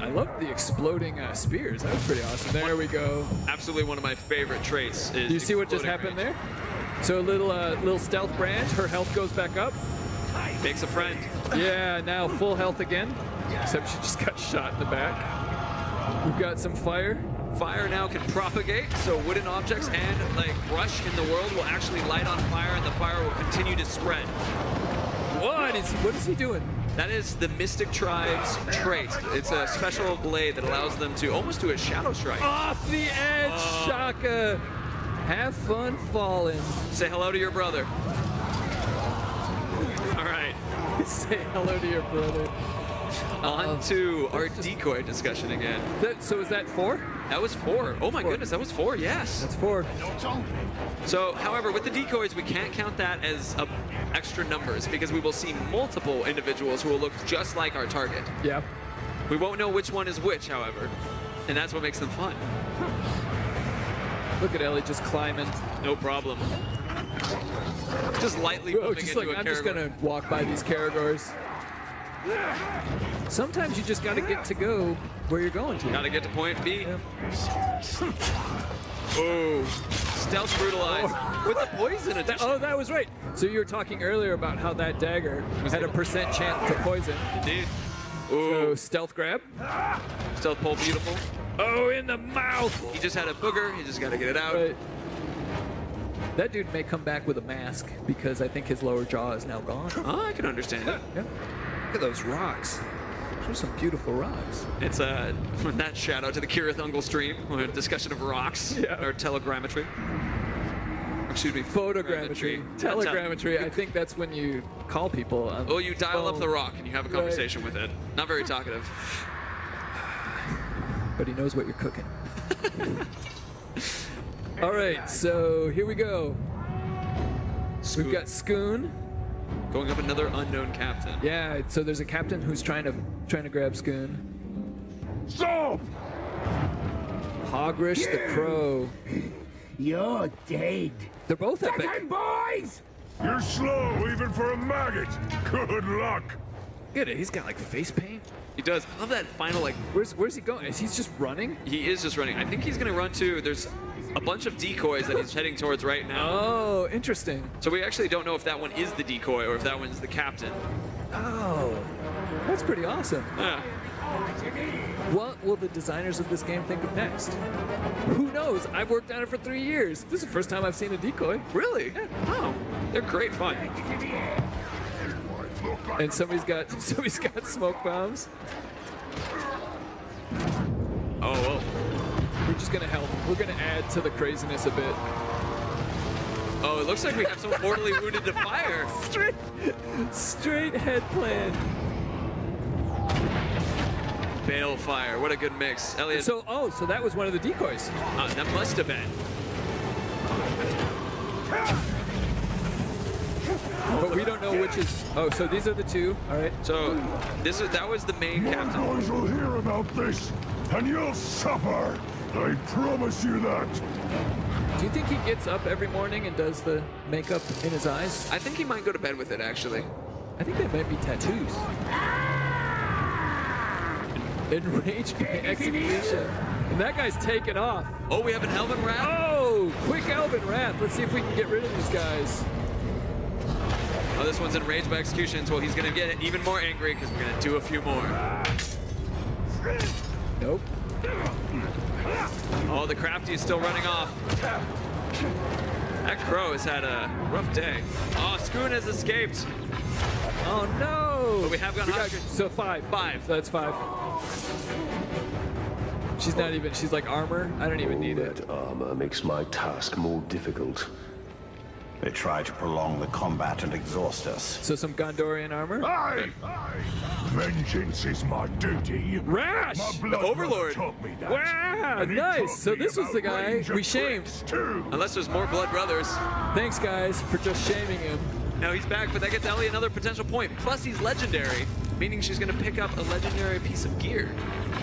love the exploding spears. That was pretty awesome. There we go. Absolutely one of my favorite traits. Is Do you see what just exploding happened range. there? So a little stealth brand. Her health goes back up. Makes a friend. Yeah, now full health again. Except she just got shot in the back. We've got some fire. Fire now can propagate, so wooden objects and like brush in the world will actually light on fire, and the fire will continue to spread. What is he doing? That is the Mystic Tribe's trait. It's a special blade that allows them to almost do a shadow strike. Off the edge, Shaka. Have fun falling. Say hello to your brother. All right, Say hello to your brother. on to our decoy discussion again. So is that 4? That was 4. Oh my goodness, that was 4. Yes. That's 4. So, however, with the decoys, we can't count that as extra numbers because we will see multiple individuals who will look just like our target. Yeah. We won't know which one is which, however, and that's what makes them fun. Look at Ellie just climbing. No problem. Just lightly Whoa, bumping just into like a I'm just Caragor. gonna walk by these Caragors. Sometimes you just gotta get to go where you're going to. Gotta get to point B. Yeah. Oh, stealth brutalized with the poison addition. Oh, that was right. So you were talking earlier about how that dagger had a % chance to poison. Indeed. So Ooh, stealth grab. stealth pole, beautiful. Oh, in the mouth. He just had a booger. He just gotta get it out. Right. That dude may come back with a mask because I think his lower jaw is now gone. Oh, I can understand it. Yeah. Look at those rocks. Those are some beautiful rocks. It's that shout out to the Kirith Ungle stream, a discussion of rocks Yeah. or telegrammetry. Excuse me, Photogrammetry, telegrammetry. I think that's when you call people. On Oh, you dial up phone. the rock and you have a conversation with it. Not very talkative. But he knows what you're cooking. All right, so here we go. We've got Scoon. Going up another unknown captain. Yeah, so there's a captain who's trying to grab Scoon. Stop! Hogrish the Crow. You're dead. They're both epic. boys! You're slow even for a maggot. Good luck. Look at it. He's got like face paint. He does. I love that final, like, Where's he going? Is he just running? he is just running. I think he's going to run to, there's a bunch of decoys that he's heading towards right now. Oh, interesting. So we actually don't know if that one is the decoy or if that one's the captain. Oh, that's pretty awesome. Yeah. What will the designers of this game think of next? Who knows? I've worked on it for 3 years. This is the first time I've seen a decoy. Really? Yeah. Oh, they're great fun. And somebody's got smoke bombs. Oh, well. We're just gonna help. We're gonna add to the craziness a bit. Oh, it looks like we have someone mortally wounded to fire. Straight head plan. Balefire. What a good mix. Elliot. So that was one of the decoys. That must have been. But we don't know which is. Oh, so these are the two. All right. So that was the main My captain. boys will hear about this, and you'll suffer. I promise you that. Do you think he gets up every morning and does the makeup in his eyes? I think he might go to bed with it, actually. I think they might be tattoos. Enraged by execution. And that guy's taken off. Oh, we have an Elven Rat? Oh, quick Elven Rat. Let's see if we can get rid of these guys. Oh, this one's enraged by executions. Well, he's going to get even more angry because we're going to do a few more. Nope. Oh, the crafty is still running off. That crow has had a rough day. Oh, Skoon has escaped. Oh, no. But we have got so 5. 5. So that's 5. She's not even, she's like armor. I don't even need it. That armor makes my task more difficult. They try to prolong the combat and exhaust us. So some Gondorian armor? Aye! Vengeance is my duty. Rash! My blood Overlord. taught me that. Wow, And he nice. taught So me this was the about guy range we of shamed. tricks, too. Unless there's more Blood Brothers. Thanks, guys, for just shaming him. Now he's back, but that gets Ellie another potential point. Plus, he's legendary, meaning she's going to pick up a legendary piece of gear.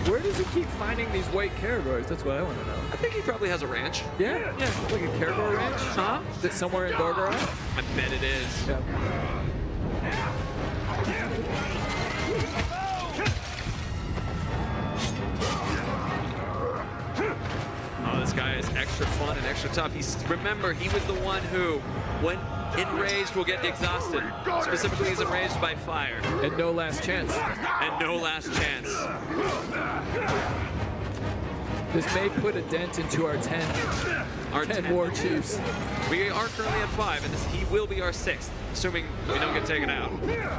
Where does he keep finding these white Caragors? That's what I want to know. I think he probably has a ranch. Yeah, like a Caragor ranch? Huh? Is it somewhere in Gorgoroth? I bet it is. Yeah. Oh, this guy is extra fun and extra tough. Remember, he was the one who, when enraged, will get exhausted. Specifically, he's enraged by fire. And no last chance. And no last chance. This may put a dent into our 10. Our 10 war chiefs. We are currently at 5, and he will be our 6th, assuming we don't get taken out.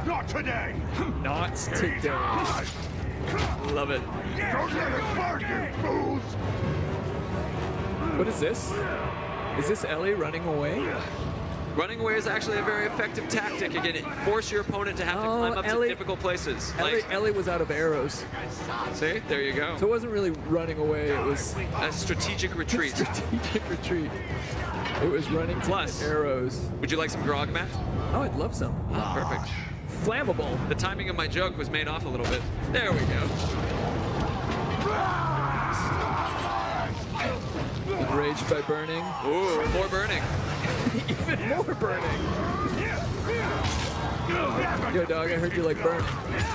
Not today. Not today. Love it. Don't let it burn, you fools. What is this? Is this Ellie running away? Running away is actually a very effective tactic. Again, it forces your opponent to have to climb up to difficult places. Ellie was out of arrows. See? There you go. So it wasn't really running away, it was A strategic retreat. strategic retreat. It was running to Plus- the arrows. Would you like some grog, Matt? Oh, I'd love some. Oh, perfect. Flammable. The timing of my joke was made off a little bit. There we go. Enraged by burning. Ooh, more burning. Even more burning. Yo, dog, I heard you like burn.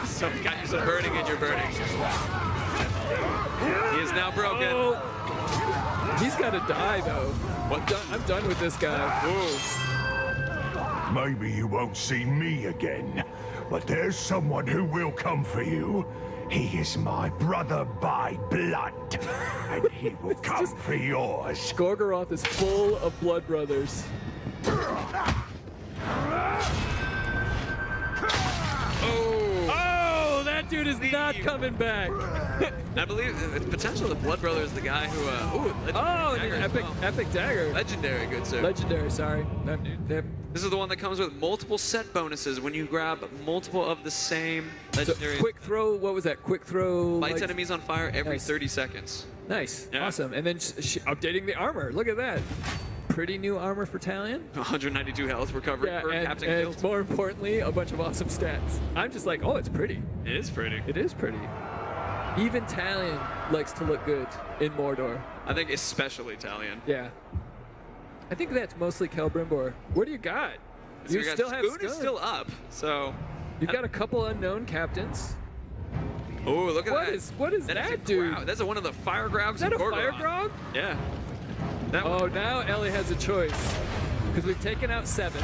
So got you some burning in your burning. He is now broken. Oh. He's got to die, though. What? I'm done with this guy. Ooh. Maybe you won't see me again, but there's someone who will come for you. He is my brother by blood, and he will come for yours. Gorgoroth is full of blood brothers. Oh, that dude is not coming back. I believe the potential the Blood Brother is the guy who. Oh, Legendary an dagger as well. epic dagger. Legendary, good sir. Legendary, sorry. This is the one that comes with multiple set bonuses when you grab multiple of the same legendary. So quick throw, what was that? Quick throw. Lights enemies on fire every Nice. 30 seconds. Nice, Yeah. awesome. And then updating the armor. Look at that. Pretty new armor for Talion. 192 health recovery per Captain and killed. more importantly, a bunch of awesome stats. I'm just like, oh, it's pretty. It is pretty. It is pretty. Even Talion likes to look good in Mordor. I think especially Italian. Yeah. I think that's mostly Celebrimbor. What do you got? So You we got still have Spoon is Scud. still up, so. You've got a couple unknown captains. Oh, look at What that. is that is a dude? Grog. That's one of the fire grogs Is that in a fire Gorgoroth. grog? Yeah. That Oh, one. now Ellie has a choice. Because we've taken out 7.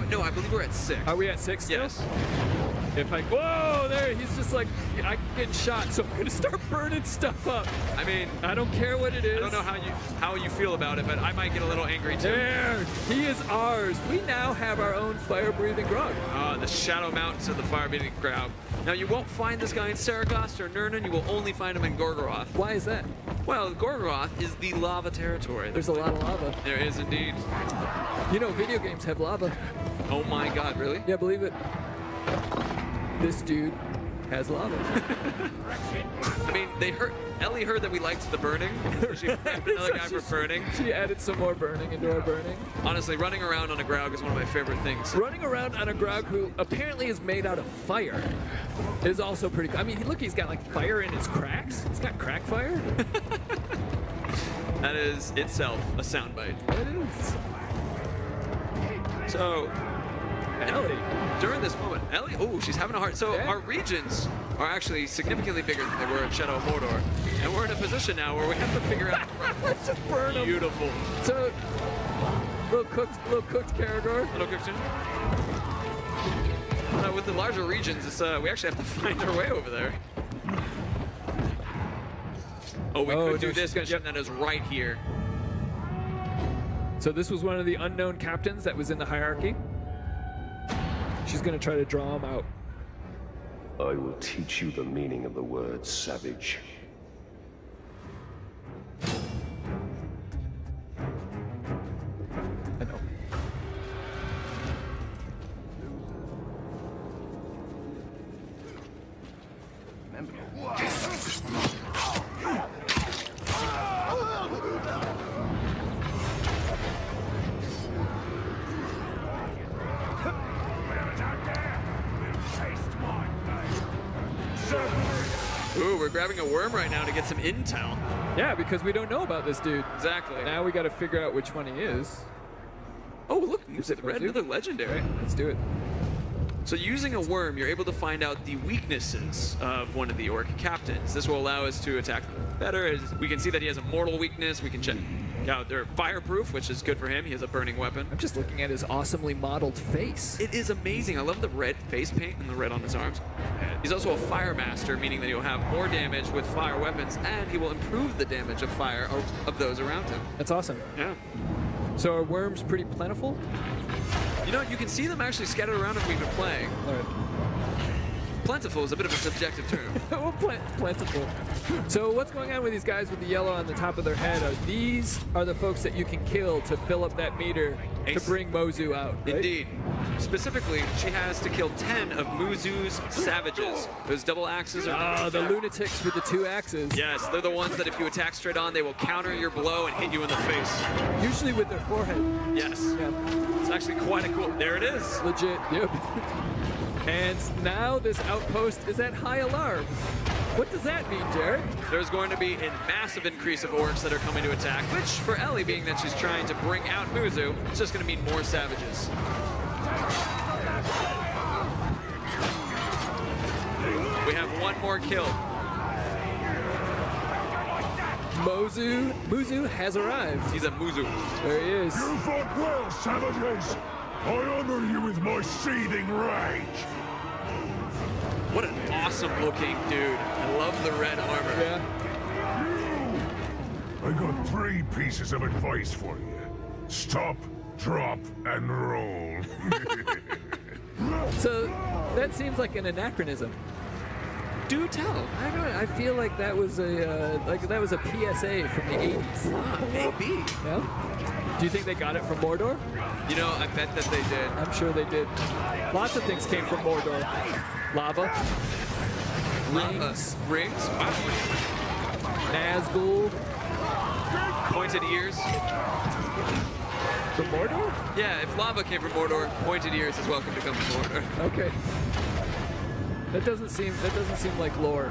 No, I believe we're at 6. Are we at 6 still? Yes. Whoa, there, he's just like, I'm getting shot, so I'm gonna start burning stuff up. I mean, I don't care what it is. I don't know how you feel about it, but I might get a little angry too. There, he is ours. We now have our own fire-breathing grog. The Shadow Mountains of the fire-breathing grog. Now, you won't find this guy in Saragost or Nurnen. You will only find him in Gorgoroth. Why is that? Well, Gorgoroth is the lava territory. There's a lot of lava. There is indeed. You know, video games have lava. Oh my God, really? Yeah, believe it. This dude has lava. I mean, Ellie heard that we liked the burning. So she blamed another guy for burning. She added some more burning into our burning. Honestly, running around on a Graug is one of my favorite things. Running around on a Graug who apparently is made out of fire is also pretty cool. I mean, look, he's got like fire in his cracks. He's got crack fire. That is itself a soundbite. It is. So, Ellie. During this moment, Ellie, oh, she's having a hard. So Yeah. our regions are actually significantly bigger than they were in Shadow of Mordor, and we're in a position now where we have to figure out. Let's just burn him. Beautiful. So, little cooked Caragor. Little quick tune. With the larger regions, it's, we actually have to find our way over there. Oh, we could do this mission that is right here. So this was one of the unknown captains that was in the hierarchy. She's gonna try to draw him out. I will teach you the meaning of the word savage. I know. Ooh, we're grabbing a worm right now to get some intel. Yeah, because we don't know about this dude. Exactly. Now we got to figure out which one he is. Oh, look, music red, another legendary. Let's do it. So using a worm, you're able to find out the weaknesses of one of the orc captains. This will allow us to attack better. As we can see that he has a mortal weakness. We can check out they're fireproof, which is good for him. He has a burning weapon. I'm just looking at his awesomely modeled face. It is amazing. I love the red face paint and the red on his arms. He's also a fire master, meaning that he'll have more damage with fire weapons, and he will improve the damage of fire of those around him. That's awesome. Yeah. So are worms pretty plentiful? You know, you can see them actually scattered around as we've been playing. All right. Plentiful is a bit of a subjective term. Well, plentiful. So what's going on with these guys with the yellow on the top of their head? These are the folks that you can kill to fill up that meter to bring Mozu out, right? Indeed. Specifically, she has to kill 10 of Muzu's savages. Those double axes are... the lunatics with the 2 axes. Yes, they're the ones that if you attack straight on, they will counter your blow and hit you in the face. Usually with their forehead. Yes. Yeah. It's actually quite a cool... There it is. Legit, yep. And now this outpost is at high alarm. What does that mean, Jared? There's going to be a massive increase of orcs that are coming to attack, which for Ellie, being that she's trying to bring out Muzu, it's just going to mean more savages. We have one more kill. Muzu has arrived. He's a Muzu. There he is. You fought well, savages. I honor you with my seething rage. What an awesome looking dude. I love the red armor. Yeah. I got 3 pieces of advice for you. Stop, drop, and roll. So that seems like an anachronism. Do tell. I feel like that was a PSA from the 80s. Maybe. Yeah? Do you think they got it from Mordor? You know, I bet that they did. I'm sure they did. Lots of things came from Mordor. Lava. Rings. Rings? Wow. Nazgul. Pointed ears. From Mordor? Yeah, if lava came from Mordor, pointed ears is welcome to come from Mordor. Okay. That doesn't seem like lore.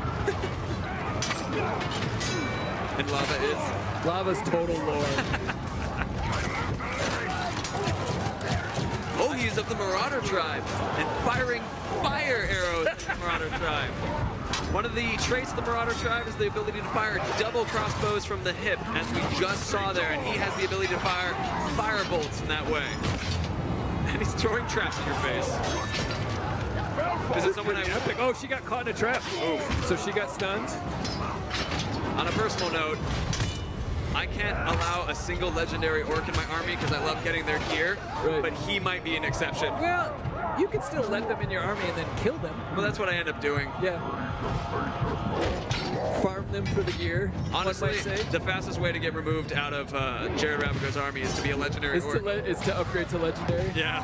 And lava is? Lava's total lore. Oh, he's of the Marauder tribe and firing fire arrows at the Marauder tribe. One of the traits of the Marauder tribe is the ability to fire double crossbows from the hip, as we just saw there, and he has the ability to fire fire bolts in that way. And he's throwing traps in your face. This is someone I Epic. Oh, she got caught in a trap. So she got stunned. On a personal note, I can't allow a single legendary orc in my army because I love getting their gear, Right. but he might be an exception. Well, you can still let them in your army and then kill them. Well, that's what I end up doing. Yeah. Farm them for the gear. Honestly, one might say. the fastest way to get removed out of Jared Rabigo's army is to be a legendary orc. Is to upgrade to legendary. Yeah.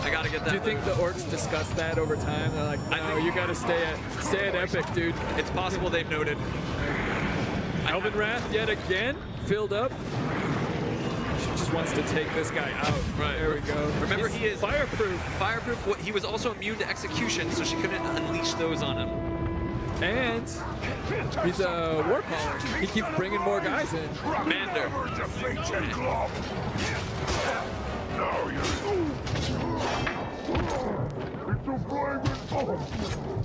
I gotta get that. Do you think the orcs discuss that over time? They're like, no, you gotta stay at epic, dude. It's possible they've noted. Elven Wrath yet again, filled up. She just wants to take this guy out. Right. There we go. Remember, He's he is fireproof. Fireproof. He was also immune to execution, so she couldn't unleash those on him. And he's a war caller. He keeps bringing more guys in. Mander.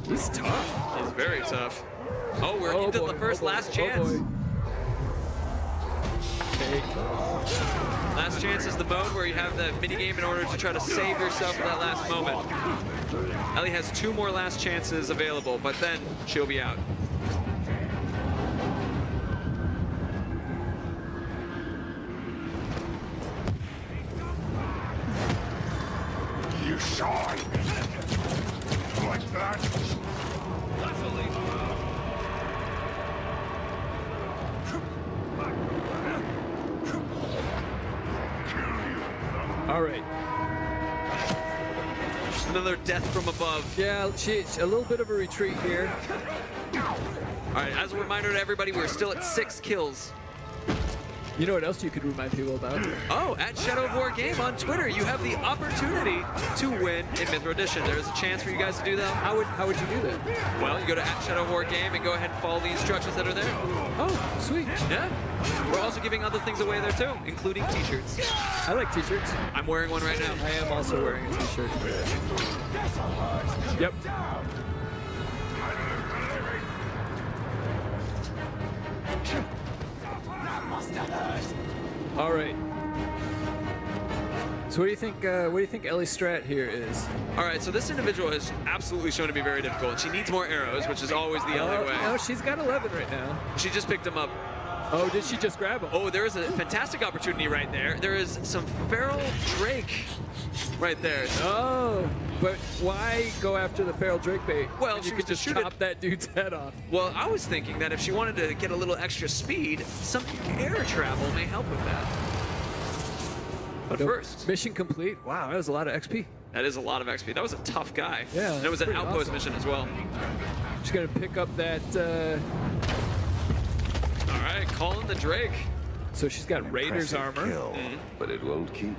He's tough. He's very tough. Oh, we're into the first last chance. Last chance is the mode where you have the minigame in order to try to save yourself for that last moment. Ellie has 2 more last chances available, but then she'll be out. You shine! Like that? All right. Just another death from above. Yeah, a little bit of a retreat here. All right, as a reminder to everybody, we're still at 6 kills. You know what else you could remind people about? Oh, at Shadow of War Game on Twitter, you have the opportunity to win in Mythra Edition. There's a chance for you guys to do that. How would you do that? Well, you go to at Shadow of War Game and go ahead and follow the instructions that are there. Oh, sweet. Yeah. We're also giving other things away there too, including t-shirts. I like t-shirts. I'm wearing one right now. I am also wearing a t-shirt. Yep. All right. So what do you think? What do you think Ellie's strat here is? All right, so this individual has absolutely shown to be very difficult. She needs more arrows, which is always the Ellie way. No, she's got 11 right now. She just picked them up. Oh, did she just grab him? Oh, there is a fantastic opportunity right there. There is some feral drake right there. Oh, but why go after the feral drake bait? Well, when she you was could just shoot it. chop that dude's head off. Well, I was thinking that if she wanted to get a little extra speed, some air travel may help with that. But first, Mission complete. Wow, that was a lot of XP. that is a lot of XP. That was a tough guy. Yeah, and it was an pretty outpost awesome. mission as well. She's gonna pick up that. All right, calling the Drake. So she's got Raider's armor. But it won't keep.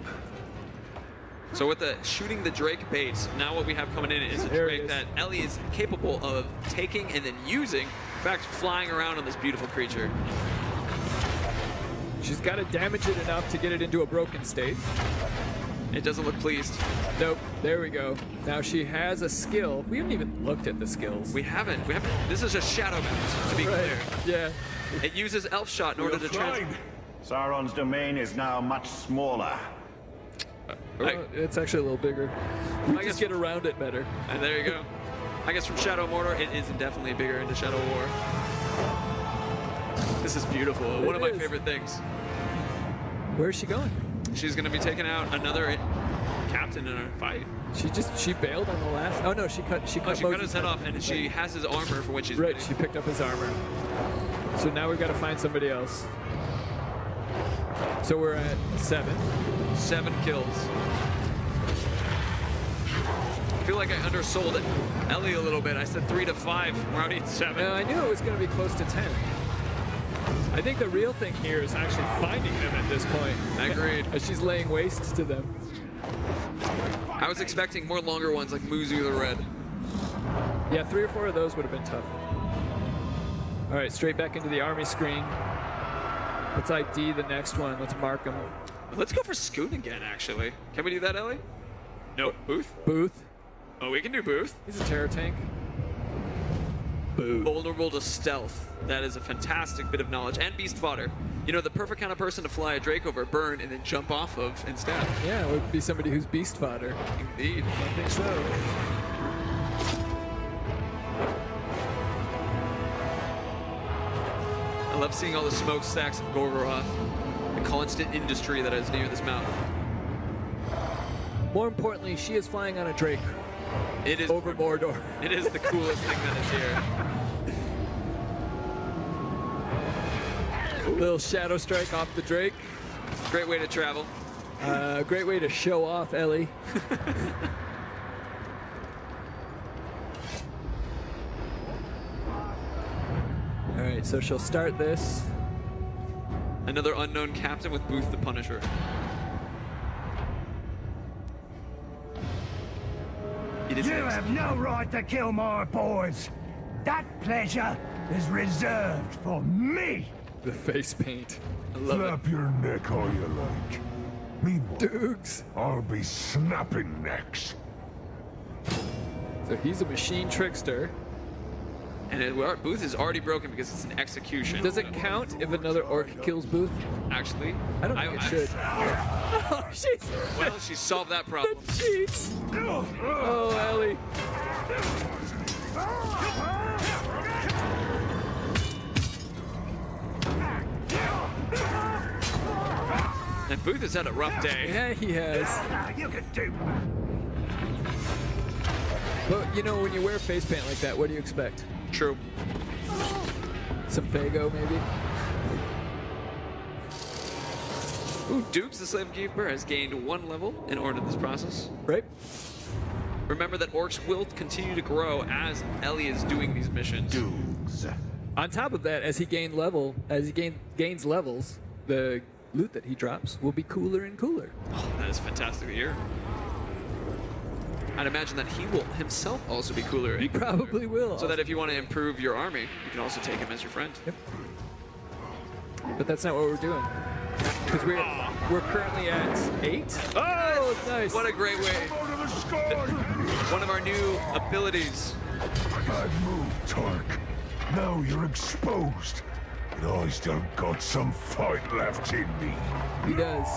So with the shooting the Drake bait, now what we have coming in is a There it Drake is. that Ellie is capable of taking and then using. In fact, flying around on this beautiful creature. She's got to damage it enough to get it into a broken state. It doesn't look pleased. Nope. There we go. Now she has a skill. We haven't even looked at the skills. We haven't. This is just Shadow Bound, to be Right. clear. Yeah. It uses Elf Shot in order to transfer. Sauron's domain is now much smaller. It's actually a little bigger. We I just guess- get around it better. And there you go. I guess from Shadow of Mordor, it is definitely bigger into Shadow of War. This is beautiful. One of my is. favorite things. Where's she going? She's going to be taking out another captain in a fight. She bailed on the last. Oh no, she cut Oh, she cut Moses' his head off, and she has his armor for when she's Right, ready. she picked up his armor. So now we've got to find somebody else. So we're at 7. 7 kills. I feel like I undersold it. Ellie a little bit. I said 3 to 5. We're already at 7. I knew it was going to be close to 10. I think the real thing here is actually finding them at this point. Agreed. As she's laying waste to them. I was expecting more longer ones like Muzu the Red. Yeah, 3 or 4 of those would have been tough. All right, straight back into the army screen. Let's ID the next one. Let's mark them. Let's go for Scoot again, actually. Can we do that, Ellie? No. Booth? Booth. Oh, we can do Booth. He's a terror tank. vulnerable to stealth. That is a fantastic bit of knowledge. And beast fodder. You know, the perfect kind of person to fly a Drake over, burn, and then jump off of instead. Yeah, it would be somebody who's beast fodder. Indeed. I think so. I love seeing all the smokestacks of Gorgoroth. The constant industry that is near this mountain. More importantly, she is flying on a Drake. It is over Mordor. It is the coolest thing that is here. Little shadow strike off the Drake. Great way to travel. Great way to show off Ellie. All right, so she'll start this. Another unknown captain with Booth the Punisher. It is You have no right to kill my boys. That pleasure is reserved for me. The face paint. I love it. Flap your neck all you like. Meanwhile, Dukes. I'll be snapping necks. So he's a machine trickster. And Booth is already broken because it's an execution. Does it count if another orc kills Booth? Actually? I don't think it should. Oh, she's Well, she solved that problem. the cheats. Oh, Ellie. And Booth has had a rough day. Yeah, he has. You can do. But you know, when you wear face paint like that, what do you expect? True. Some Fago, maybe? Ooh, Dukes the Slave Keeper has gained 1 level in order to this process. Right? Remember that orcs will continue to grow as Ellie is doing these missions. On top of that, as he gains levels, the loot that he drops will be cooler and cooler. Oh, that is fantastic to hear. I'd imagine that he will himself also be cooler. He probably will. So that if you want to improve your army, you can also take him as your friend. Yep. But that's not what we're doing. Because we're currently at 8. Oh, nice. What a great way. Go to the sky! One of our new abilities. Bad move, Tark. Now you're exposed. But I still got some fight left in me. He does.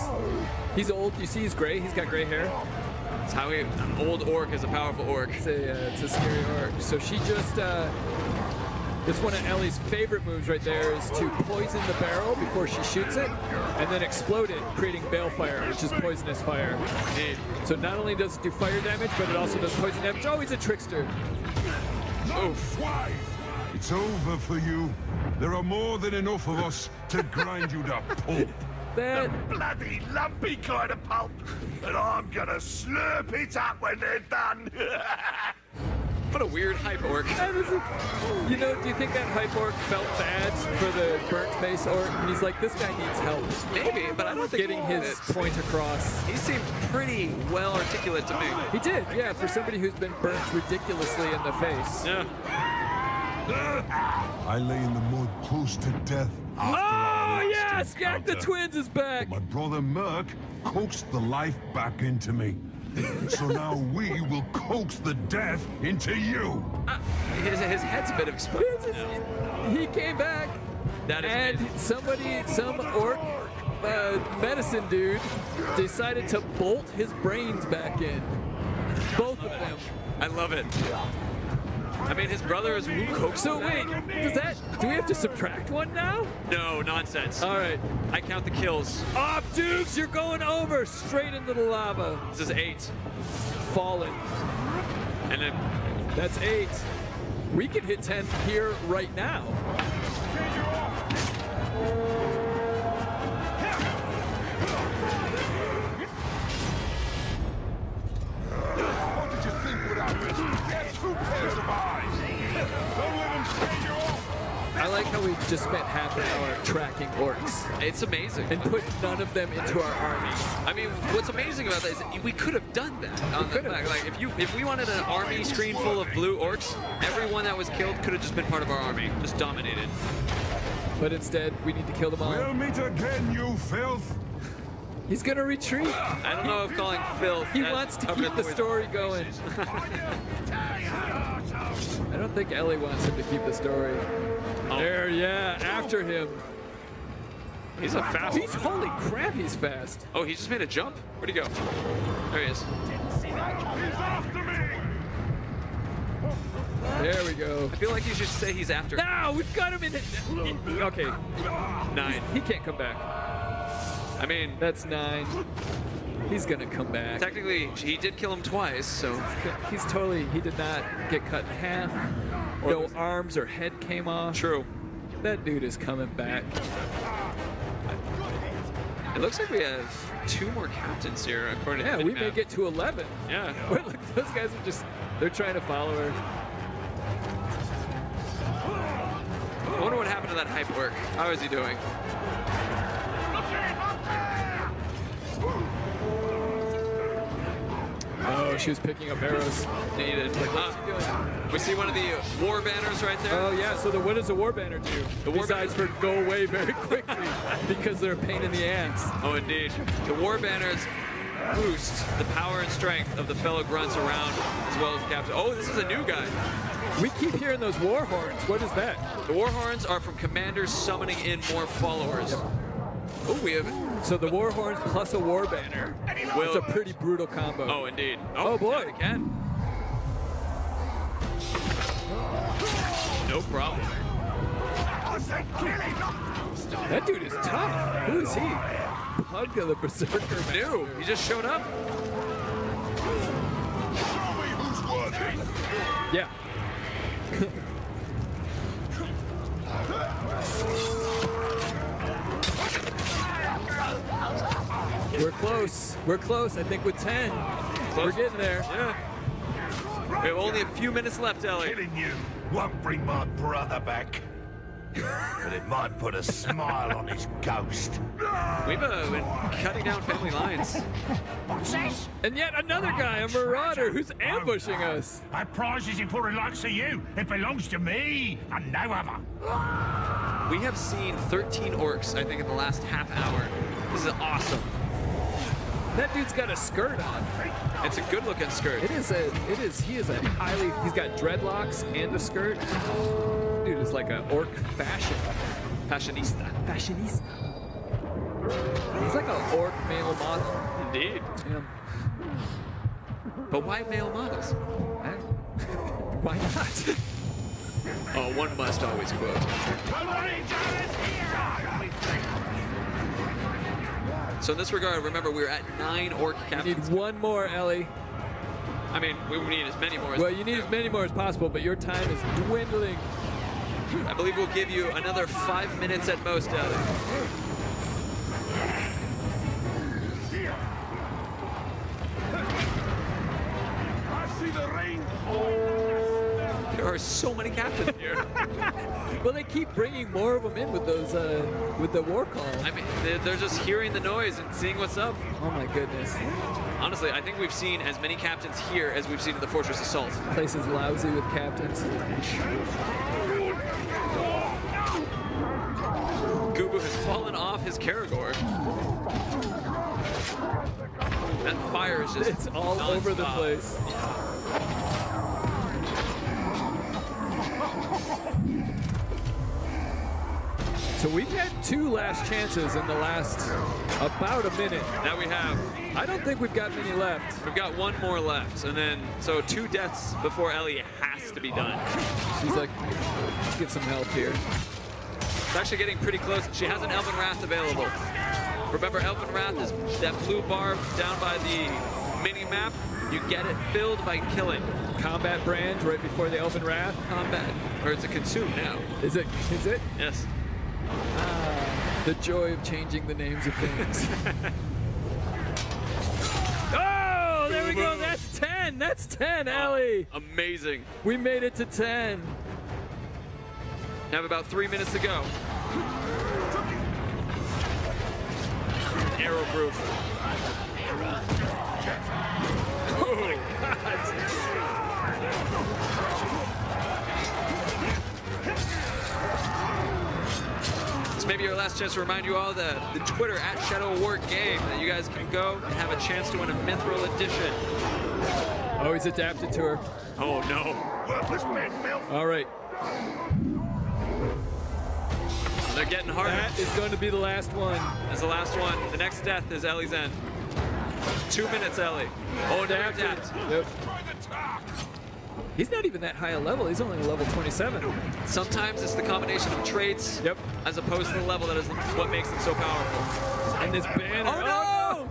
He's old. You see he's gray? He's got gray hair. It's how an old orc is a powerful orc. It's a scary orc. So she just, it's one of Ellie's favorite moves right there is to poison the barrel before she shoots it and then explode it, creating balefire, which is poisonous fire. So not only does it do fire damage, but it also does poison damage. Oh, he's a trickster. Oof. It's over for you. There are more than enough of us to grind you to pulp. That, Bloody lumpy kind of pulp. And I'm gonna slurp it up when they're done. What a weird hype orc. you know, do you think that hype orc felt bad for the burnt face orc? And he's like, this guy needs help. Maybe, but I don't think Getting his point across. He seemed pretty well articulate to me. He did, yeah, for somebody who's been burnt ridiculously in the face. Yeah. I lay in the mud close to death. Oh, yes! Gak the Twins is back! My brother Merc coaxed the life back into me. So now we will coax the death into you. His head's a bit exposed. He came back, That is and amazing. some orc medicine dude decided to bolt his brains back in. Both of them. I love it. I mean, his brother is Wukong. So wait, do we have to subtract one now? No, nonsense. All right. I count the kills. Off, Dukes, you're going over, straight into the lava. This is 8. Fallen. And then That's 8. We can hit 10 here right now. What did you think without me? Get 2 pairs of eyes. Don't let him stay you off. I like how we just spent half an hour tracking orcs it's amazing. and put none of them into our army. I mean, what's amazing about that is we could have done that on the back. Like, if we wanted an army screen full of blue orcs, everyone that was killed could have just been part of our army, just dominated. But instead, we need to kill them all. We'll meet again, you filth. He's gonna retreat. I don't know if calling filth. He wants to keep the story going. I don't think Ellie wants him to keep the story. Oh. There, yeah, after him. He's a fast. Holy crap, he's fast. Oh, he just made a jump? Where'd he go? There he is. There we go. I feel like you should say he's after. No, we've got him in it. Okay. 9. He can't come back. I mean, That's 9. He's gonna come back. technically, he did kill him twice, so. He's totally, he did not get cut in half. No arms or head came off. True. That dude is coming back. It looks like we have 2 more captains here, according to Yeah, the we minimap. may get to 11. Yeah. Wait, look, those guys are just, they're trying to follow her. I wonder what happened to that hype work. How is he doing? Oh, she was picking up arrows. Needed. What's she doing? We see one of the war banners right there. Oh yeah, so what does the war banner do? The war Besides for go away very quickly because they're a pain in the ass. Oh, indeed. The war banners boost the power and strength of the fellow grunts around, as well as the captain. Oh, this is a new guy. We keep hearing those war horns. What is that? The war horns are from commanders summoning in more followers. Oh, we have. So the war horns plus a war banner. It's a pretty brutal combo. Oh, indeed. Oh, boy. Again. No problem. That dude is tough. Who is he? Pug of the Berserker. New. He just showed up. Yeah. We're close. We're close. I think with 10. We're getting there. Yeah. We have only a few minutes left, Ellie. Killing you won't bring my brother back. But it might put a smile on his ghost. We've been cutting down family lines. What's this? And yet another guy, a marauder, who's ambushing us. That prize isn't for the likes of you. It belongs to me and no other. We have seen 13 orcs, I think, in the last half hour. This is awesome. That dude's got a skirt on. It's a good-looking skirt. He is he's got dreadlocks and a skirt. Dude is like an orc Fashionista. fashionista. He's like an orc male model. Indeed. Yeah. But why male models? Why not? Oh, one must always quote. So in this regard, remember, we're at 9 orc You captains. need one more, Ellie. I mean, we need as many more as Well, you need as many more as possible, but your time is dwindling. I believe we'll give you another 5 minutes at most, Ellie. There are so many captains here. Well, they keep bringing more of them in with those, with the war call. I mean, they're just hearing the noise and seeing what's up. Oh my goodness. Honestly, I think we've seen as many captains here as we've seen in the Fortress Assault. Place is lousy with captains. Gubu has fallen off his Karagor. That fire is just It's all over the nonstop. place. So we've had 2 last chances in the last about a minute. That we have. I don't think we've got many left. We've got 1 more left, and then, so 2 deaths before Ellie has to be done. She's like, let's get some help here. It's actually getting pretty close. She has an Elven Wrath available. Remember, Elven Wrath is that blue bar down by the mini-map. You get it filled by killing. Combat brand right before the Elven Wrath. Combat. Or it's a consume now. Is it? Is it? Yes. The joy of changing the names of things. Oh, there we go. That's 10. That's 10, Ellie. Amazing. We made it to 10. Have about 3 minutes to go. Arrow proof. Oh my God. This may be our last chance to remind you all the Twitter at Shadow War Game that you guys can go and have a chance to win a Mithril edition. Oh, he's adapted to her. Oh no. Worthless men, Milf. All right. They're getting harder. That is going to be the last one. That's the last one. The next death is Ellie's end. 2 minutes, Ellie. Oh, adapt. Yep. He's not even that high a level. He's only level 27. Sometimes it's the combination of traits as opposed to the level that is what makes them so powerful. And this banner. Oh,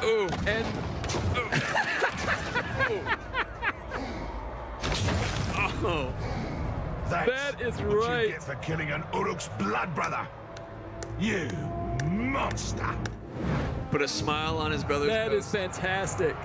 no! Ooh. And oh. that is What right. you get for killing an Uruk's blood brother. You monster. Put a smile on his brother's That face. is fantastic.